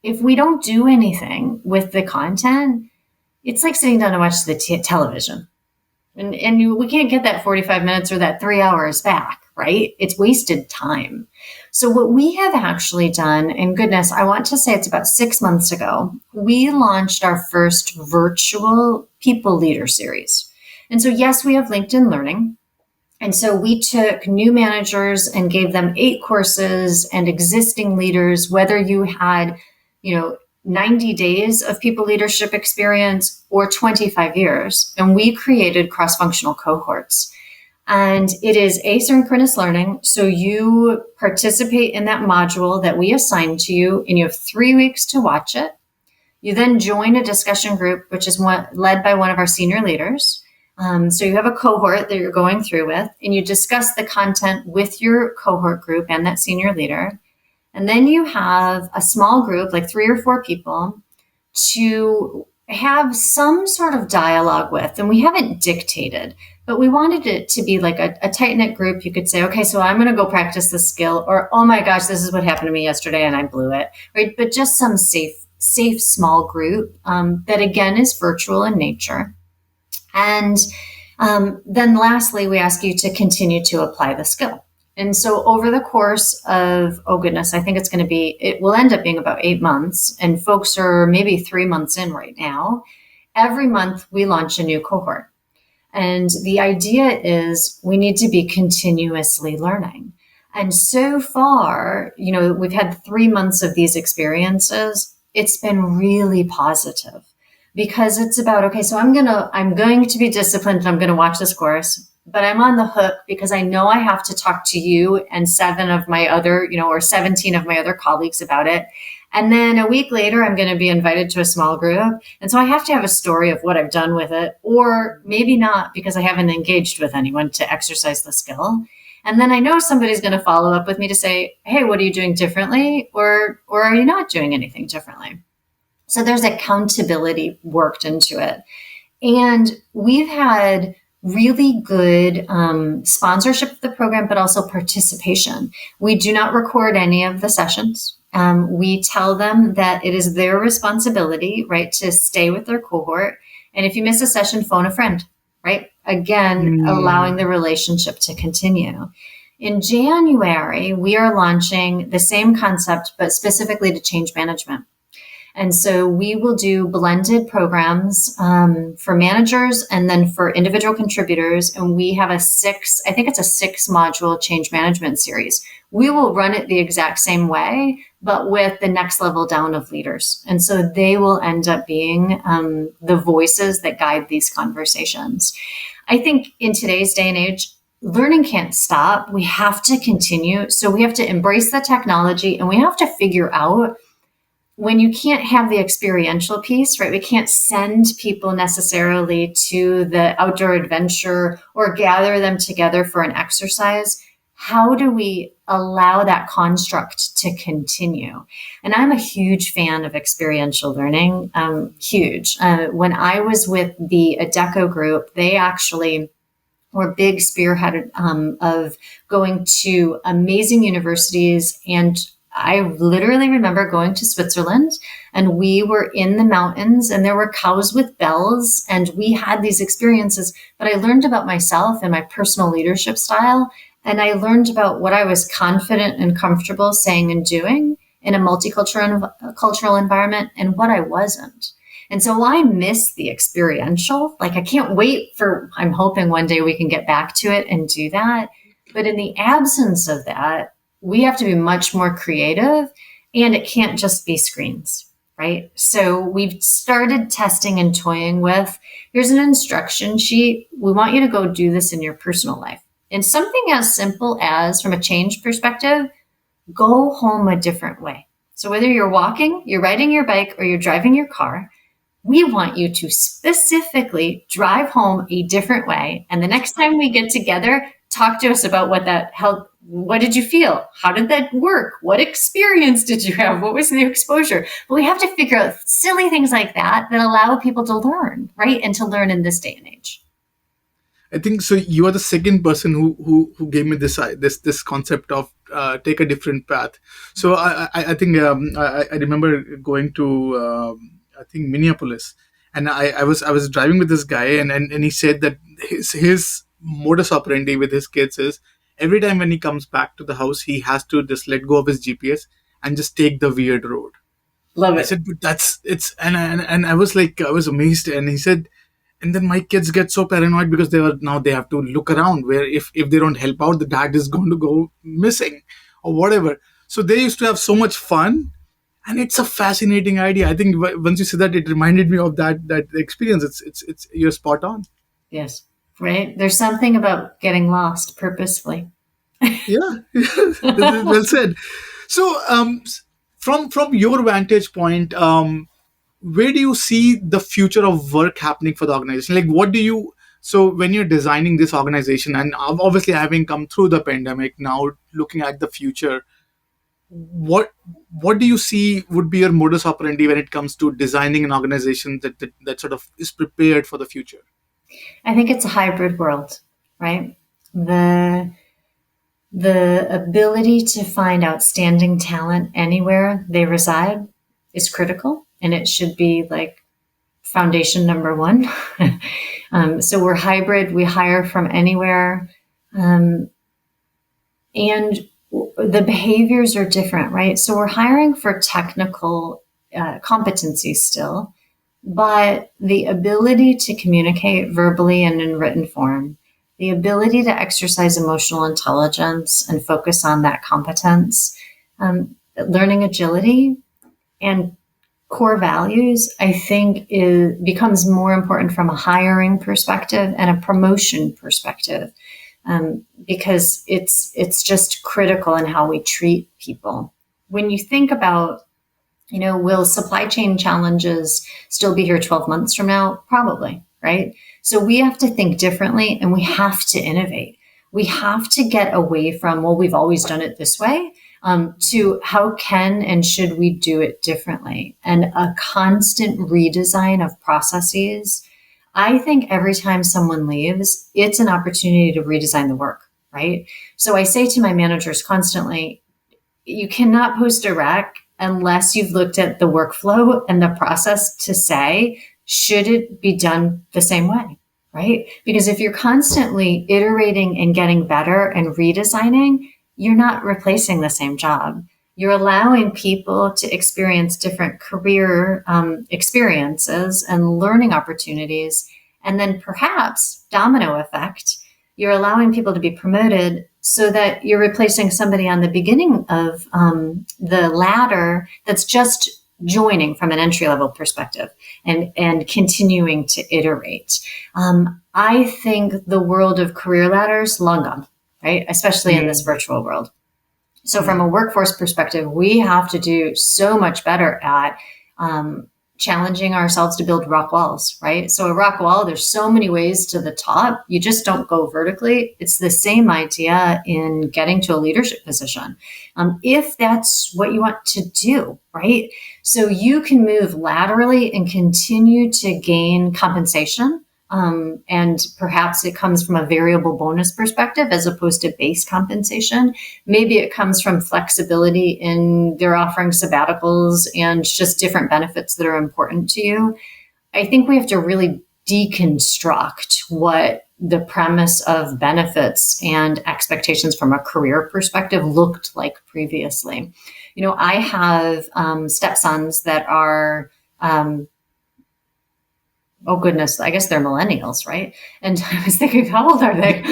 [SPEAKER 1] if we don't do anything with the content, it's like sitting down to watch the television. And we can't get that 45 minutes or that 3 hours back, right? It's wasted time. So what we have actually done, and goodness, I want to say it's about 6 months ago, we launched our first virtual People Leader series. And so, yes, we have LinkedIn Learning. And so we took new managers and gave them 8 courses, and existing leaders, whether you had, 90 days of people leadership experience or 25 years. And we created cross-functional cohorts. And it is asynchronous learning. So you participate in that module that we assign to you, and you have 3 weeks to watch it. You then join a discussion group, which is led by one of our senior leaders. So you have a cohort that you're going through with, and you discuss the content with your cohort group and that senior leader. And then you have a small group, like 3 or 4 people, to have some sort of dialogue with. And we haven't dictated, but we wanted it to be like a tight knit group. You could say, okay, so I'm going to go practice this skill, or, oh my gosh, this is what happened to me yesterday and I blew it, right? But just some safe small group that again is virtual in nature. And then lastly, we ask you to continue to apply the skill. And so over the course of, oh goodness, I think it will end up being about 8 months, and folks are maybe 3 months in right now. Every month we launch a new cohort. And the idea is we need to be continuously learning. And so far, we've had 3 months of these experiences. It's been really positive because it's about, okay, so I'm going to be disciplined and I'm going to watch this course, but I'm on the hook because I know I have to talk to you and 7 of my other, or 17 of my other colleagues about it. And then a week later, I'm going to be invited to a small group. And so I have to have a story of what I've done with it, or maybe not because I haven't engaged with anyone to exercise the skill. And then I know somebody's going to follow up with me to say, hey, what are you doing differently? Or are you not doing anything differently? So there's accountability worked into it. And we've had really good sponsorship of the program, but also participation. We do not record any of the sessions. We tell them that it is their responsibility, right, to stay with their cohort. And if you miss a session, phone a friend, right? Again, allowing the relationship to continue. In January, we are launching the same concept, but specifically to change management. And so we will do blended programs for managers and then for individual contributors. And we have I think it's a 6-module change management series. We will run it the exact same way, but with the next level down of leaders. And so they will end up being the voices that guide these conversations. I think in today's day and age, learning can't stop. We have to continue. So we have to embrace the technology and we have to figure out when you can't have the experiential piece, right? We can't send people necessarily to the outdoor adventure or gather them together for an exercise. How do we allow that construct to continue? And I'm a huge fan of experiential learning, huge. When I was with the Adecco group, they actually were big spearheaded of going to amazing universities. And I literally remember going to Switzerland and we were in the mountains and there were cows with bells and we had these experiences, but I learned about myself and my personal leadership style. And I learned about what I was confident and comfortable saying and doing in a multicultural environment and what I wasn't. And so I miss the experiential. Like I can't wait I'm hoping one day we can get back to it and do that. But in the absence of that, we have to be much more creative and it can't just be screens, right? So we've started testing and toying with, here's an instruction sheet. We want you to go do this in your personal life. And something as simple as, from a change perspective, go home a different way. So whether you're walking, you're riding your bike, or you're driving your car, we want you to specifically drive home a different way. And the next time we get together, talk to us about what that helped. What did you feel? How did that work? What experience did you have? What was the exposure? But we have to figure out silly things like that allow people to learn, right? And to learn in this day and age.
[SPEAKER 2] I think so. You are the second person who gave me this concept of take a different path. So I think I remember going to I think Minneapolis, and I was driving with this guy, and he said that his modus operandi with his kids is every time when he comes back to the house, he has to just let go of his GPS and just take the weird road.
[SPEAKER 1] Love it.
[SPEAKER 2] I said, but and I was amazed, and he said. And then my kids get so paranoid because they have to look around where if they don't help out, the dad is going to go missing or whatever. So they used to have so much fun, and it's a fascinating idea. I think once you said that, it reminded me of that experience. It's you're spot on.
[SPEAKER 1] Yes, right. There's something about getting lost purposefully.
[SPEAKER 2] Yeah, well said. So from your vantage point. Where do you see the future of work happening for the organization? Like, so when you're designing this organization, and obviously having come through the pandemic, now looking at the future, what what do you see would be your modus operandi when it comes to designing an organization that sort of is prepared for the future?
[SPEAKER 1] I think it's a hybrid world, right? The the ability to find outstanding talent anywhere they reside is critical, and it should be like foundation number one. So we're hybrid. We hire from anywhere, um, and the behaviors are different, right? So we're hiring for technical competencies still, but the ability to communicate verbally and in written form, the ability to exercise emotional intelligence and focus on that competence, learning agility and core values, I think becomes more important from a hiring perspective and a promotion perspective, because it's just critical in how we treat people. When you think about, will supply chain challenges still be here 12 months from now? Probably, right? So we have to think differently and we have to innovate. We have to get away from, well, we've always done it this way, to how can and should we do it differently? And a constant redesign of processes. I think every time someone leaves, it's an opportunity to redesign the work, right? So I say to my managers constantly, you cannot post a rec unless you've looked at the workflow and the process to say, should it be done the same way? Right? Because if you're constantly iterating and getting better and redesigning, you're not replacing the same job. You're allowing people to experience different career experiences and learning opportunities. And then perhaps domino effect, you're allowing people to be promoted so that you're replacing somebody on the beginning of the ladder that's just joining from an entry level perspective and continuing to iterate. I think the world of career ladders, long gone, right? Especially in this virtual world. So from a workforce perspective, we have to do so much better at challenging ourselves to build rock walls, right? So a rock wall, there's so many ways to the top. You just don't go vertically. It's the same idea in getting to a leadership position. If that's what you want to do, right? So you can move laterally and continue to gain compensation. And perhaps it comes from a variable bonus perspective as opposed to base compensation. Maybe it comes from flexibility in their offering sabbaticals and just different benefits that are important to you. I think we have to really deconstruct what the premise of benefits and expectations from a career perspective looked like previously. I have stepsons that are oh goodness, I guess they're millennials, right? And I was thinking, how old are they?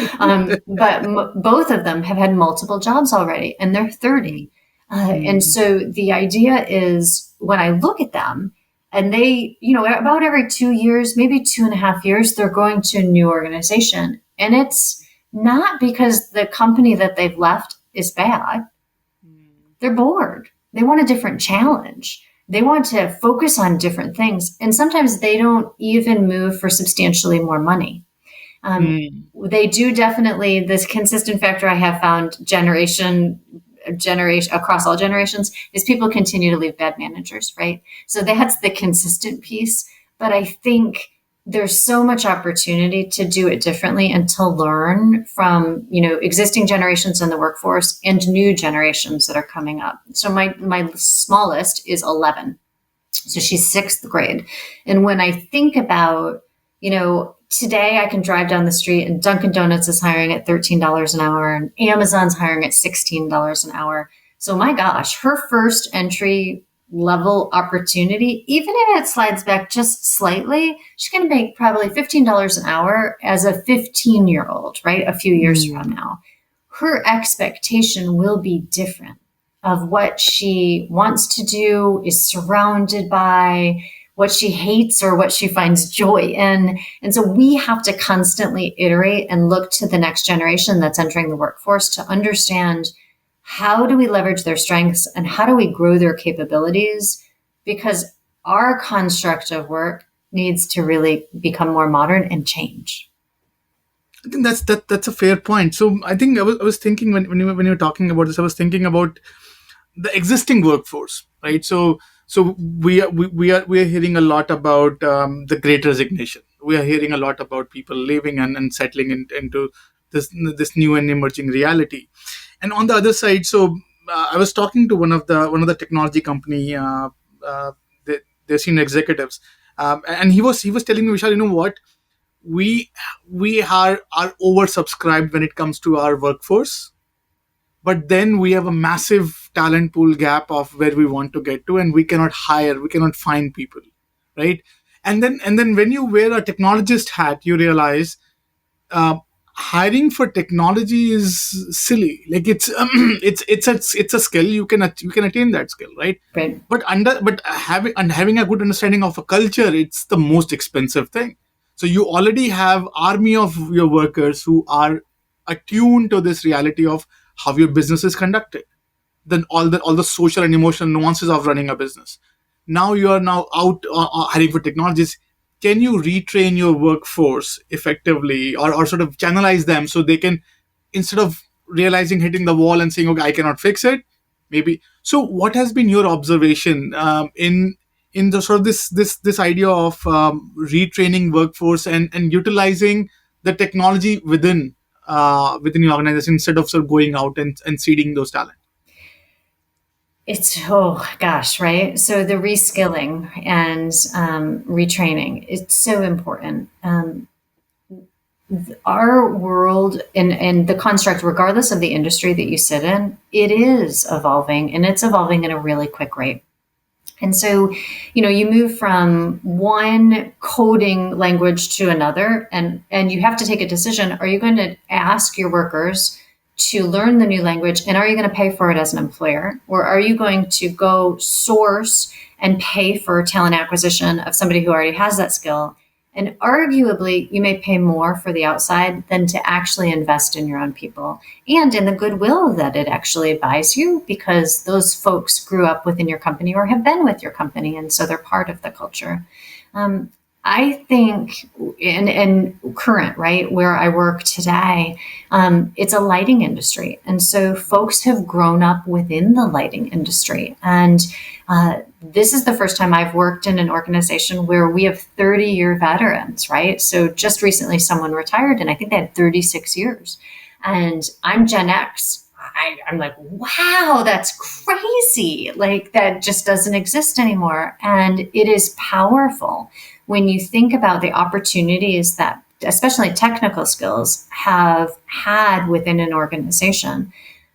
[SPEAKER 1] But both of them have had multiple jobs already, and they're 30. And so the idea is when I look at them, and they, about every 2 years, maybe 2.5 years, they're going to a new organization. And it's not because the company that they've left is bad. They're bored. They want a different challenge. They want to focus on different things. And sometimes they don't even move for substantially more money. They do definitely, this consistent factor I have found generation across all generations is people continue to leave bad managers, right? So that's the consistent piece. But I think there's so much opportunity to do it differently and to learn from, existing generations in the workforce and new generations that are coming up. So my smallest is 11. So she's 6th grade. And when I think about, today I can drive down the street and Dunkin' Donuts is hiring at $13 an hour and Amazon's hiring at $16 an hour. So my gosh, her first entry level opportunity, even if it slides back just slightly, she's going to make probably $15 an hour as a 15-year-old, right? A few years from now. Her expectation will be different of what she wants to do, is surrounded by, what she hates or what she finds joy in. And so we have to constantly iterate and look to the next generation that's entering the workforce to understand, how do we leverage their strengths and how do we grow their capabilities? Because our construct of work needs to really become more modern and change.
[SPEAKER 2] I think that's a fair point. So I think I was thinking when you were talking about this, I was thinking about the existing workforce, right? So we are hearing a lot about the Great Resignation. We are hearing a lot about people leaving and settling into this new and emerging reality. And on the other side, so I was talking to one of the technology company, their senior executives, and he was telling me, Vishal, you know what, we are oversubscribed when it comes to our workforce, but then we have a massive talent pool gap of where we want to get to, and we cannot find people, right? And then when you wear a technologist hat, you realize uh, hiring for technology is silly. Like it's a skill. You can attain that skill, right?
[SPEAKER 1] Right.
[SPEAKER 2] But having a good understanding of a culture, it's the most expensive thing. So you already have army of your workers who are attuned to this reality of how your business is conducted, then all the social and emotional nuances of running a business. Now you are now out hiring for technologies. Can you retrain your workforce effectively, or sort of channelize them so they can, instead of realizing hitting the wall and saying, okay, I cannot fix it, maybe. So what has been your observation in the sort of this idea of retraining workforce and utilizing the technology within your organization, instead of sort of going out and seeding those talent?
[SPEAKER 1] It's, oh gosh, right? So the reskilling and retraining, it's so important. Our world and the construct, regardless of the industry that you sit in, it is evolving, and it's evolving at a really quick rate. And so, you move from one coding language to another, and you have to take a decision. Are you going to ask your workers to learn the new language, and are you going to pay for it as an employer? Or are you going to go source and pay for talent acquisition of somebody who already has that skill? And arguably, you may pay more for the outside than to actually invest in your own people and in the goodwill that it actually buys you, because those folks grew up within your company or have been with your company. And so they're part of the culture. Um, I think in current, right, where I work today, it's a lighting industry. And so folks have grown up within the lighting industry. And this is the first time I've worked in an organization where we have 30-year veterans, right? So just recently someone retired, and I think they had 36 years. And I'm Gen X. I'm like, wow, that's crazy. Like, that just doesn't exist anymore. And it is powerful when you think about the opportunities that, especially technical skills, have had within an organization.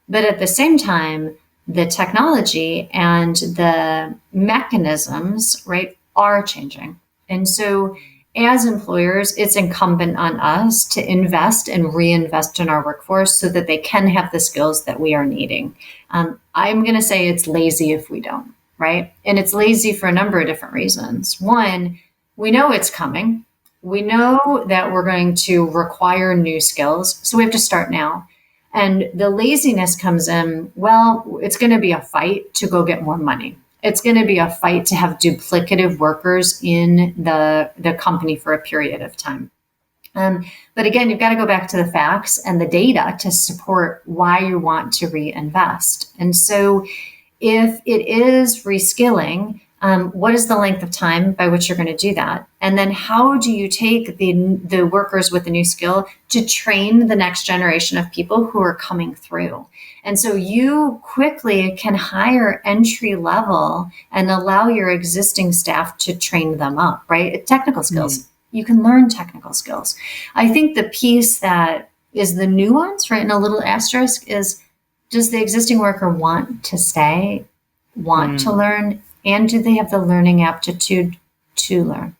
[SPEAKER 1] But at the same time, the technology and the mechanisms, right, are changing. And so as employers, it's incumbent on us to invest and reinvest in our workforce so that they can have the skills that we are needing. I'm going to say it's lazy if we don't, right? And it's lazy for a number of different reasons. One, we know it's coming. We know that we're going to require new skills. So we have to start now. And the laziness comes in, well, it's going to be a fight to go get more money. It's going to be a fight to have duplicative workers in the company for a period of time. But again, you've got to go back to the facts and the data to support why you want to reinvest. And so if it is reskilling, what is the length of time by which you're going to do that? And then how do you take the workers with the new skill to train the next generation of people who are coming through? And so you quickly can hire entry level and allow your existing staff to train them up, right? Technical skills. You can learn technical skills. I think the piece that is the nuance, right, and a little asterisk is, does the existing worker want to stay, want to learn, and do they have the learning aptitude to learn,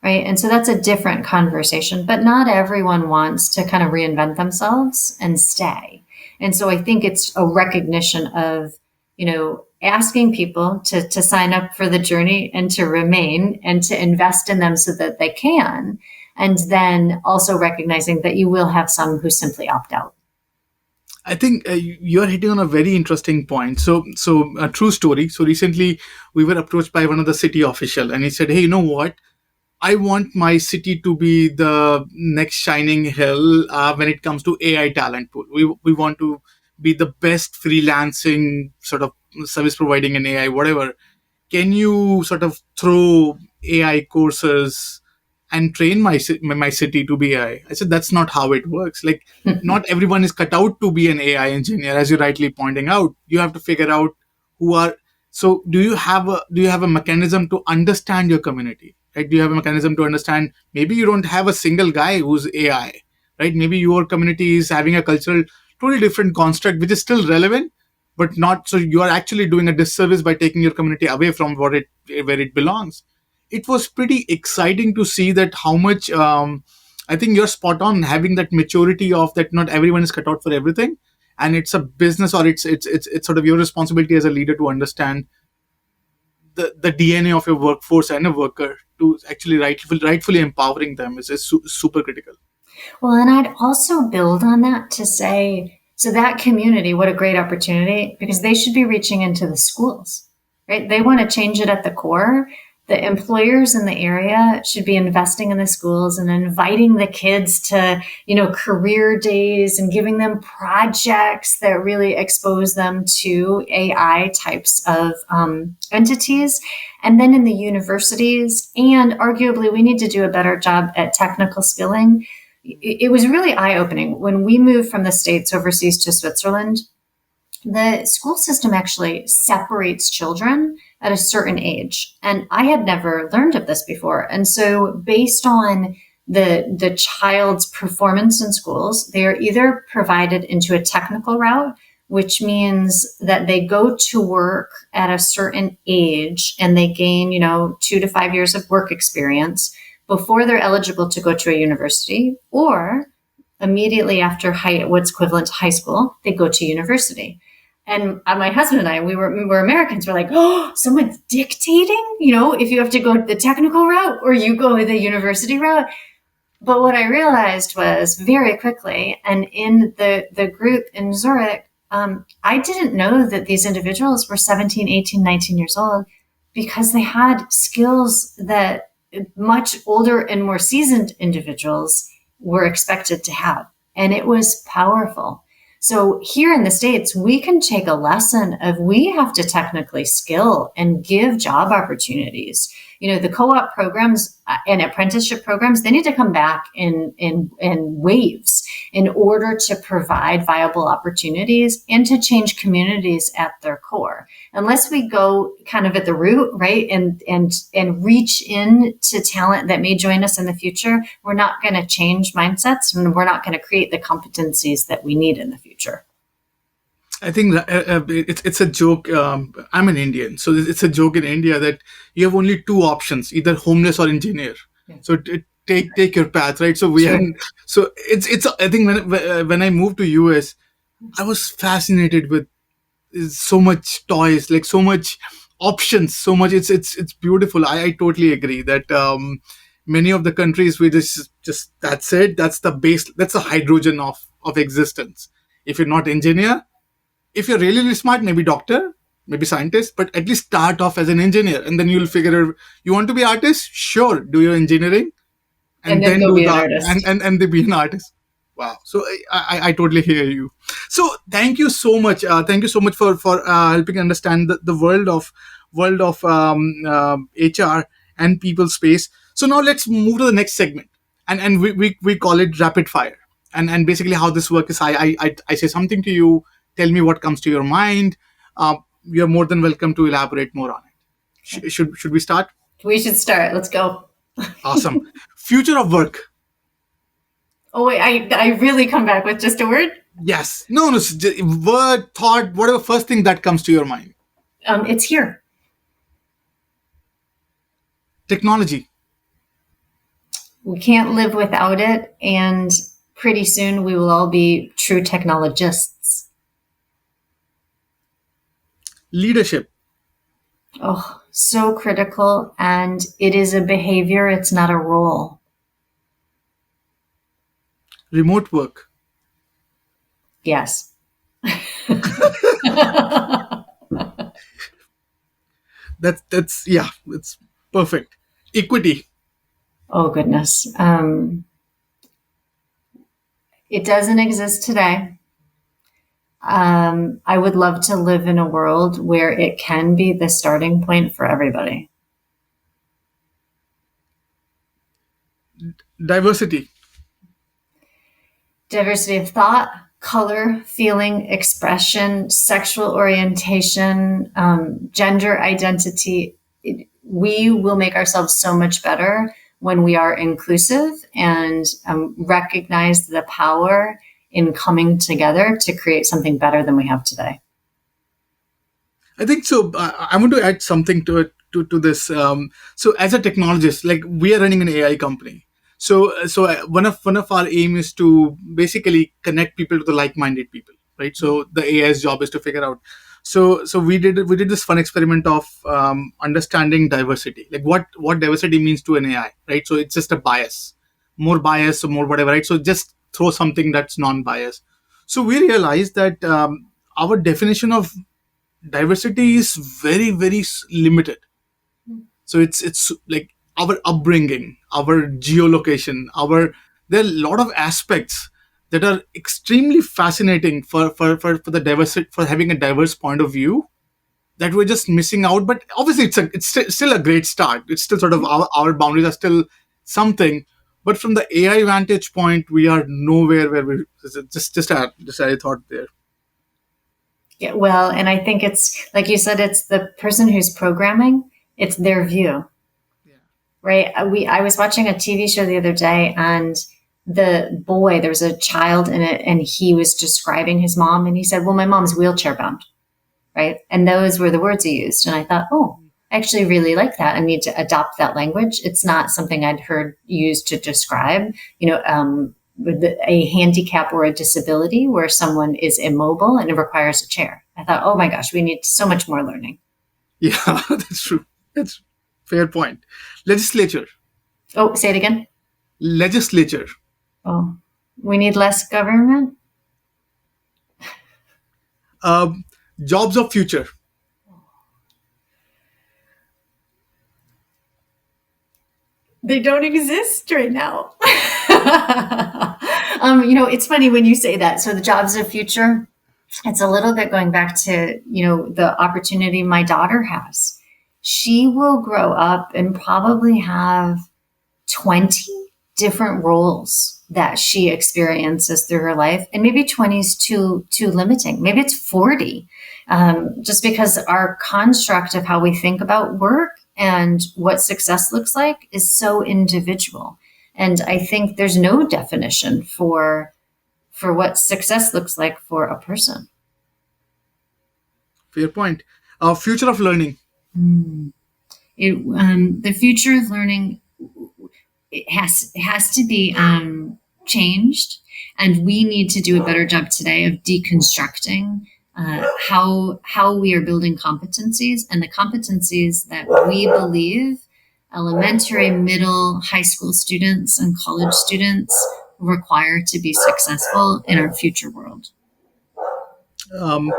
[SPEAKER 1] right? And so that's a different conversation, but not everyone wants to kind of reinvent themselves and stay. And so I think it's a recognition of, asking people to sign up for the journey and to remain and to invest in them so that they can. And then also recognizing that you will have some who simply opt out.
[SPEAKER 2] I think you're hitting on a very interesting point. So a true story. So recently, we were approached by one of the city official, and he said, "Hey, you know what? I want my city to be the next shining hill when it comes to AI talent pool. We want to be the best freelancing sort of service providing in AI, whatever. Can you sort of throw AI courses and train my city to be AI? I said that's not how it works. Like, not everyone is cut out to be an AI engineer, as you're rightly pointing out. You have to figure out who are. So, do you have a mechanism to understand your community? Right? Do you have a mechanism to understand? Maybe you don't have a single guy who's AI, right? Maybe your community is having a cultural, totally different construct, which is still relevant, but not. So you are actually doing a disservice by taking your community away from where it belongs. It was pretty exciting to see that how much. I think you're spot on having that maturity of that. Not everyone is cut out for everything, and it's a business, or it's sort of your responsibility as a leader to understand the DNA of your workforce and a worker to actually rightfully empowering them is super critical.
[SPEAKER 1] Well, and I'd also build on that to say, so that community, what a great opportunity, because they should be reaching into the schools, right? They want to change it at the core. The employers in the area should be investing in the schools and inviting the kids to, career days and giving them projects that really expose them to AI types of entities. And then in the universities, and arguably we need to do a better job at technical skilling. It was really eye-opening when we moved from the States overseas to Switzerland. The school system actually separates children at a certain age. And I had never learned of this before. And so based on the child's performance in schools, they are either provided into a technical route, which means that they go to work at a certain age and they gain, 2 to 5 years of work experience before they're eligible to go to a university, or immediately after what's equivalent to high school, they go to university. And my husband and I, we're Americans. We're like, oh, someone's dictating, if you have to go the technical route or you go the university route. But what I realized was very quickly, and in the group in Zurich, I didn't know that these individuals were 17, 18, 19 years old because they had skills that much older and more seasoned individuals were expected to have. And it was powerful. So here in the States, we can take a lesson of we have to technically skill and give job opportunities. The co-op programs and apprenticeship programs, they need to come back in waves in order to provide viable opportunities and to change communities at their core. Unless we go kind of at the root, right, and reach into talent that may join us in the future, we're not going to change mindsets and we're not going to create the competencies that we need in the future.
[SPEAKER 2] I think it's a joke. I'm an Indian, so it's a joke in India that you have only two options: either homeless or engineer. Yeah. So take your path, right? So so it's. I think when I moved to US, I was fascinated with so much toys, like so much options, so much. It's beautiful. I totally agree that many of the countries we just that's it. That's the base. That's the hydrogen of existence. If you're not engineer. If you're really, really smart, maybe doctor, maybe scientist, but at least start off as an engineer, and then you'll figure out you want to be artist. Sure, do your engineering, and then do that, and be an artist. Wow! So I totally hear you. So thank you so much. Thank you so much for helping understand the world of HR and people space. So now let's move to the next segment, and we call it rapid fire. And basically how this works is I say something to you. Tell me what comes to your mind. You're more than welcome to elaborate more on it. Okay. Should we start?
[SPEAKER 1] We should start. Let's go.
[SPEAKER 2] Awesome. Future of work.
[SPEAKER 1] Oh, wait, I really come back with just a word?
[SPEAKER 2] Yes. No, word, thought, whatever first thing that comes to your mind.
[SPEAKER 1] It's here.
[SPEAKER 2] Technology.
[SPEAKER 1] We can't live without it. And pretty soon we will all be true technologists.
[SPEAKER 2] Leadership.
[SPEAKER 1] Oh, so critical. And it is a behavior. It's not a role.
[SPEAKER 2] Remote work.
[SPEAKER 1] Yes.
[SPEAKER 2] That's yeah, it's perfect. Equity.
[SPEAKER 1] Oh, goodness. It doesn't exist today. I would love to live in a world where it can be the starting point for everybody.
[SPEAKER 2] Diversity.
[SPEAKER 1] Diversity of thought, color, feeling, expression, sexual orientation, gender identity. We will make ourselves so much better when we are inclusive and recognize the power in coming together to create something better than we have today.
[SPEAKER 2] I think so. I want to add something to it to this. So as a technologist, like we are running an AI company. One of our aim is to basically connect people to the like-minded people, right? So the AI's job is to figure out. So we did this fun experiment of understanding diversity, like what diversity means to an AI, right? So it's just a bias or more whatever, right? So just throw something that's non-biased. So we realized that our definition of diversity is very limited. So it's like our upbringing, our geolocation, our there are a lot of aspects that are extremely fascinating for the diversity, for having a diverse point of view, that we're just missing out. But obviously still a great start. It's still sort of our boundaries are still something, but from the AI vantage point, we are nowhere where we just a thought there.
[SPEAKER 1] Yeah, well, and I think it's like you said, it's the person who's programming, it's their view,
[SPEAKER 2] Yeah.
[SPEAKER 1] right? I was watching a TV show the other day, and the boy, there was a child in it, and he was describing his mom, and he said, "Well, my mom's wheelchair bound," right? And those were the words he used, and I thought, oh, I actually really like that. I need to adopt that language. It's not something I'd heard used to describe, with a handicap or a disability where someone is immobile and it requires a chair. I thought, oh my gosh, we need so much more learning.
[SPEAKER 2] Yeah, that's true. That's fair point. Legislature.
[SPEAKER 1] Oh, say it again.
[SPEAKER 2] Legislature.
[SPEAKER 1] Oh, we need less government.
[SPEAKER 2] Um, Jobs of future.
[SPEAKER 1] They don't exist right now. It's funny when you say that. So the jobs of future, it's a little bit going back to, the opportunity my daughter has. She will grow up and probably have 20 different roles that she experiences through her life, and maybe 20 is too limiting. Maybe it's 40, just because our construct of how we think about work and what success looks like is so individual. And I think there's no definition for what success looks like for a person.
[SPEAKER 2] Fair point. Future of learning.
[SPEAKER 1] The future of learning, it has to be changed, and we need to do a better job today of deconstructing how we are building competencies, and the competencies that we believe elementary, middle, high school students and college students require to be successful in our future world.
[SPEAKER 2] Um,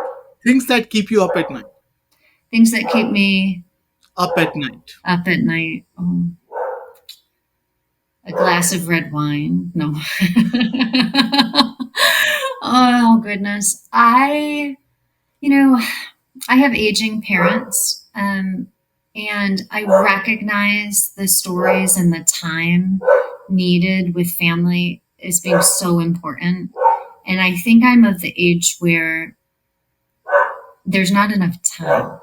[SPEAKER 2] Things that keep you up at night.
[SPEAKER 1] Things that keep me
[SPEAKER 2] Up at night.
[SPEAKER 1] up at night. Oh, a glass of red wine. No. Oh goodness. You know, I have aging parents, and I recognize the stories and the time needed with family as being so important. And I think I'm of the age where there's not enough time,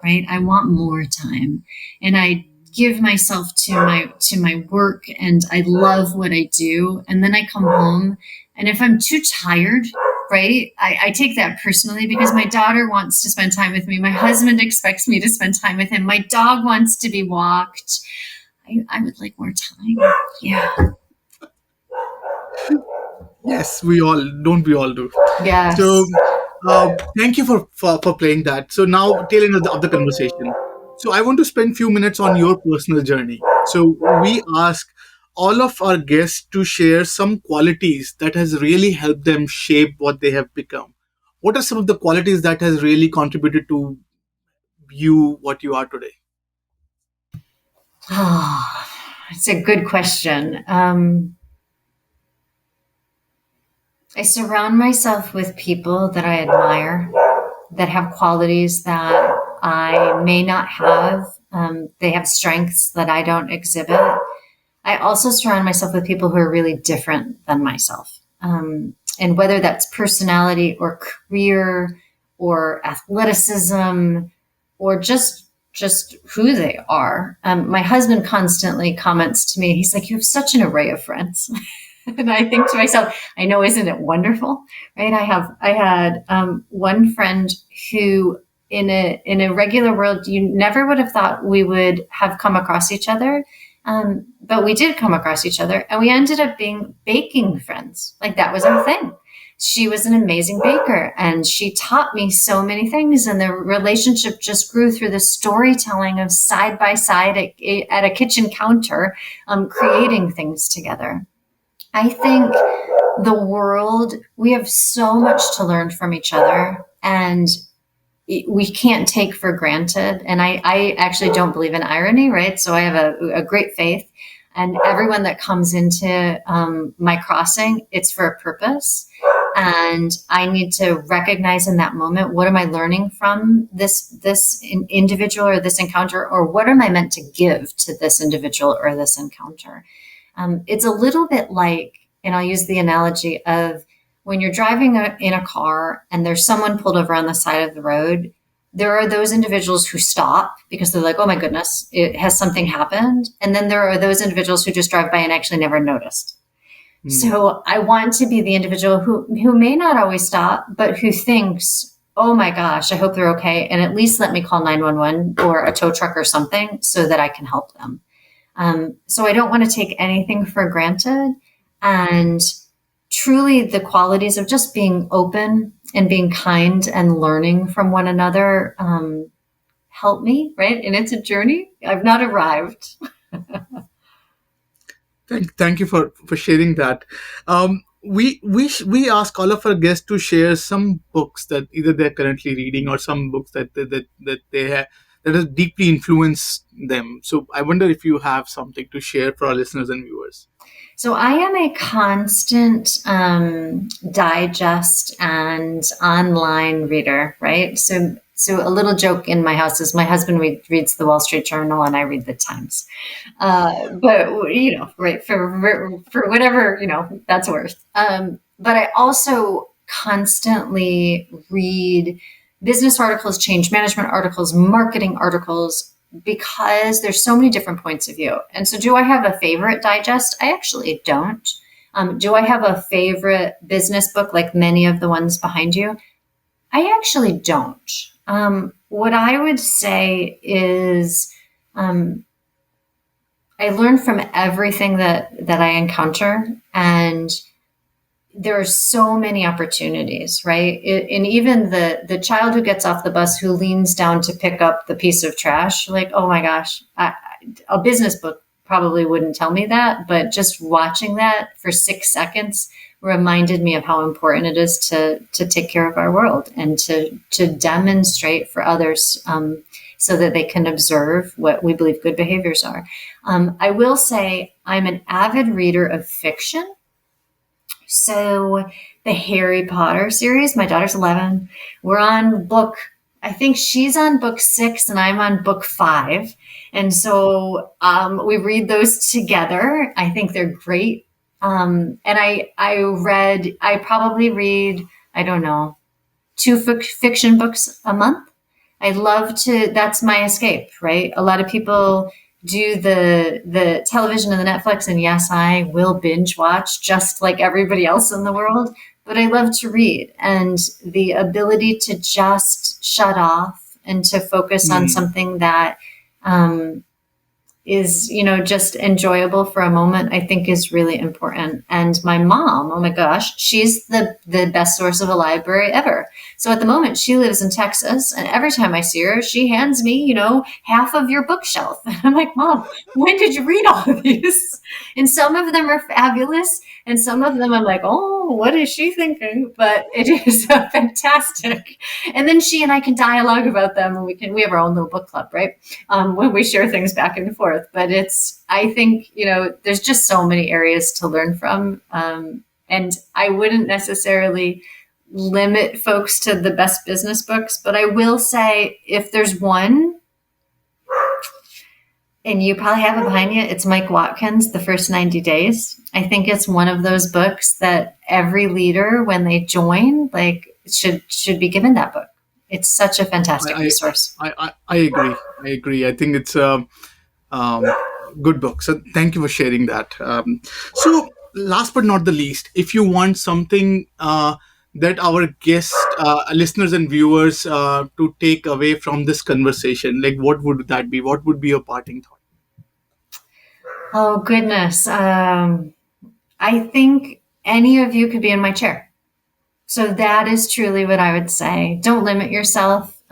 [SPEAKER 1] right? I want more time, and I give myself to my work, and I love what I do. And then I come home, and if I'm too tired, right, I take that personally, because my daughter wants to spend time with me. My husband expects me to spend time with him. My dog wants to be walked. I would like more time. Yeah.
[SPEAKER 2] Yes, we all don't. We all do. So,
[SPEAKER 1] Yes.
[SPEAKER 2] thank you for playing that. So now, tail end of the conversation. So I want to spend few minutes on your personal journey. So we ask all of our guests to share some qualities that has really helped them shape what they have become. What are some of the qualities that has really contributed to you what you are today?
[SPEAKER 1] Oh, it's a good question. I surround myself with people that I admire, that have qualities that I may not have. They have strengths that I don't exhibit. I also surround myself with people who are really different than myself. And whether that's personality or career or athleticism or just who they are. My husband constantly comments to me, he's like, you have such an array of friends. And I think to myself, I know, isn't it wonderful? Right? I had one friend who in a regular world, you never would have thought we would have come across each other. But we did come across each other and we ended up being baking friends. Like that was our thing. She was an amazing baker and she taught me so many things. And the relationship just grew through the storytelling of side by side at a kitchen counter, creating things together. I think the world, we have so much to learn from each other and we can't take for granted. And I actually don't believe in irony, right? So I have a great faith. And everyone that comes into my crossing, it's for a purpose. And I need to recognize in that moment, what am I learning from this individual or this encounter, or what am I meant to give to this individual or this encounter? It's a little bit like, and I'll use the analogy of when you're driving in a car and there's someone pulled over on the side of the road, there are those individuals who stop because they're like, oh my goodness, has something happened? And then there are those individuals who just drive by and actually never noticed. So I want to be the individual who may not always stop, but who thinks, oh my gosh, I hope they're okay. And at least let me call 911 or a tow truck or something so that I can help them. So I don't want to take anything for granted. And truly the qualities of just being open and being kind and learning from one another help me, right? And it's a journey. I've not arrived.
[SPEAKER 2] Thank you for sharing that. We ask all of our guests to share some books that either they're currently reading or some books that they have that has deeply influenced them. So I wonder if you have something to share for our listeners and viewers.
[SPEAKER 1] So I am a constant digest and online reader, right? So a little joke in my house is my husband reads the Wall Street Journal and I read the Times. But right, for whatever that's worth. But I also constantly read business articles, change management articles, marketing articles, because there's so many different points of view. And so do I have a favorite digest? I actually don't. Do I have a favorite business book like many of the ones behind you? I actually don't. What I would say is I learn from everything that I encounter, and there are so many opportunities, right? And even the child who gets off the bus who leans down to pick up the piece of trash, like, oh my gosh, a business book probably wouldn't tell me that, but just watching that for 6 seconds reminded me of how important it is to take care of our world and to demonstrate for others so that they can observe what we believe good behaviors are. I will say I'm an avid reader of fiction. So the Harry Potter series, my daughter's 11. We're on I think she's on book 6 and I'm on book 5. And so we read those together. I think they're great. And I probably read, I don't know, 2 fiction books a month. I love that's my escape, right? A lot of people do the television and the Netflix, and yes, I will binge watch just like everybody else in the world, but I love to read, and the ability to just shut off and to focus on something that is, just enjoyable for a moment, I think is really important. And my mom, oh my gosh, she's the best source of a library ever. So at the moment she lives in Texas, and every time I see her, she hands me, half of your bookshelf. And I'm like, Mom, when did you read all of these? And some of them are fabulous. And some of them I'm like, oh, what is she thinking? But it is fantastic. And then she and I can dialogue about them, and we have our own little book club, right? When we share things back and forth. But I think, there's just so many areas to learn from. And I wouldn't necessarily limit folks to the best business books, but I will say if there's one, and you probably have it behind you, it's Mike Watkins, The First 90 Days. I think it's one of those books that every leader, when they join, like should be given that book. It's such a fantastic
[SPEAKER 2] I
[SPEAKER 1] resource.
[SPEAKER 2] I agree. I agree. I think it's a um, good book. So thank you for sharing that. So last but not the least, if you want something that our guest listeners and viewers to take away from this conversation, like what would that be? What would be your parting thought?
[SPEAKER 1] Oh, goodness. I think any of you could be in my chair. So that is truly what I would say. Don't limit yourself.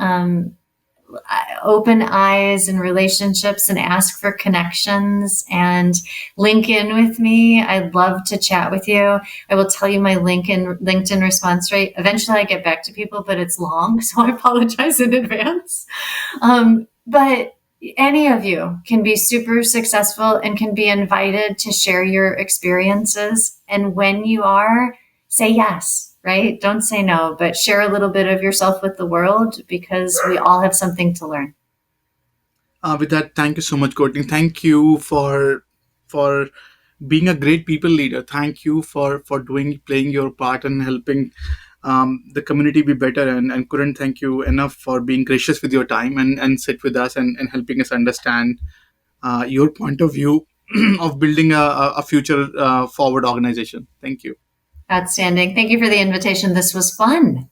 [SPEAKER 1] Open eyes and relationships and ask for connections and link in with me. I'd love to chat with you. I will tell you my LinkedIn response rate. Eventually I get back to people, but it's long. So I apologize in advance. But any of you can be super successful and can be invited to share your experiences. And when you are, say yes, right? Don't say no, but share a little bit of yourself with the world because we all have something to learn.
[SPEAKER 2] With that, thank you so much, Courtney. Thank you for being a great people leader. Thank you for doing playing your part and helping the community be better. And couldn't thank you enough for being gracious with your time and sit with us and helping us understand your point of view of building a future forward organization. Thank you.
[SPEAKER 1] Outstanding. Thank you for the invitation. This was fun.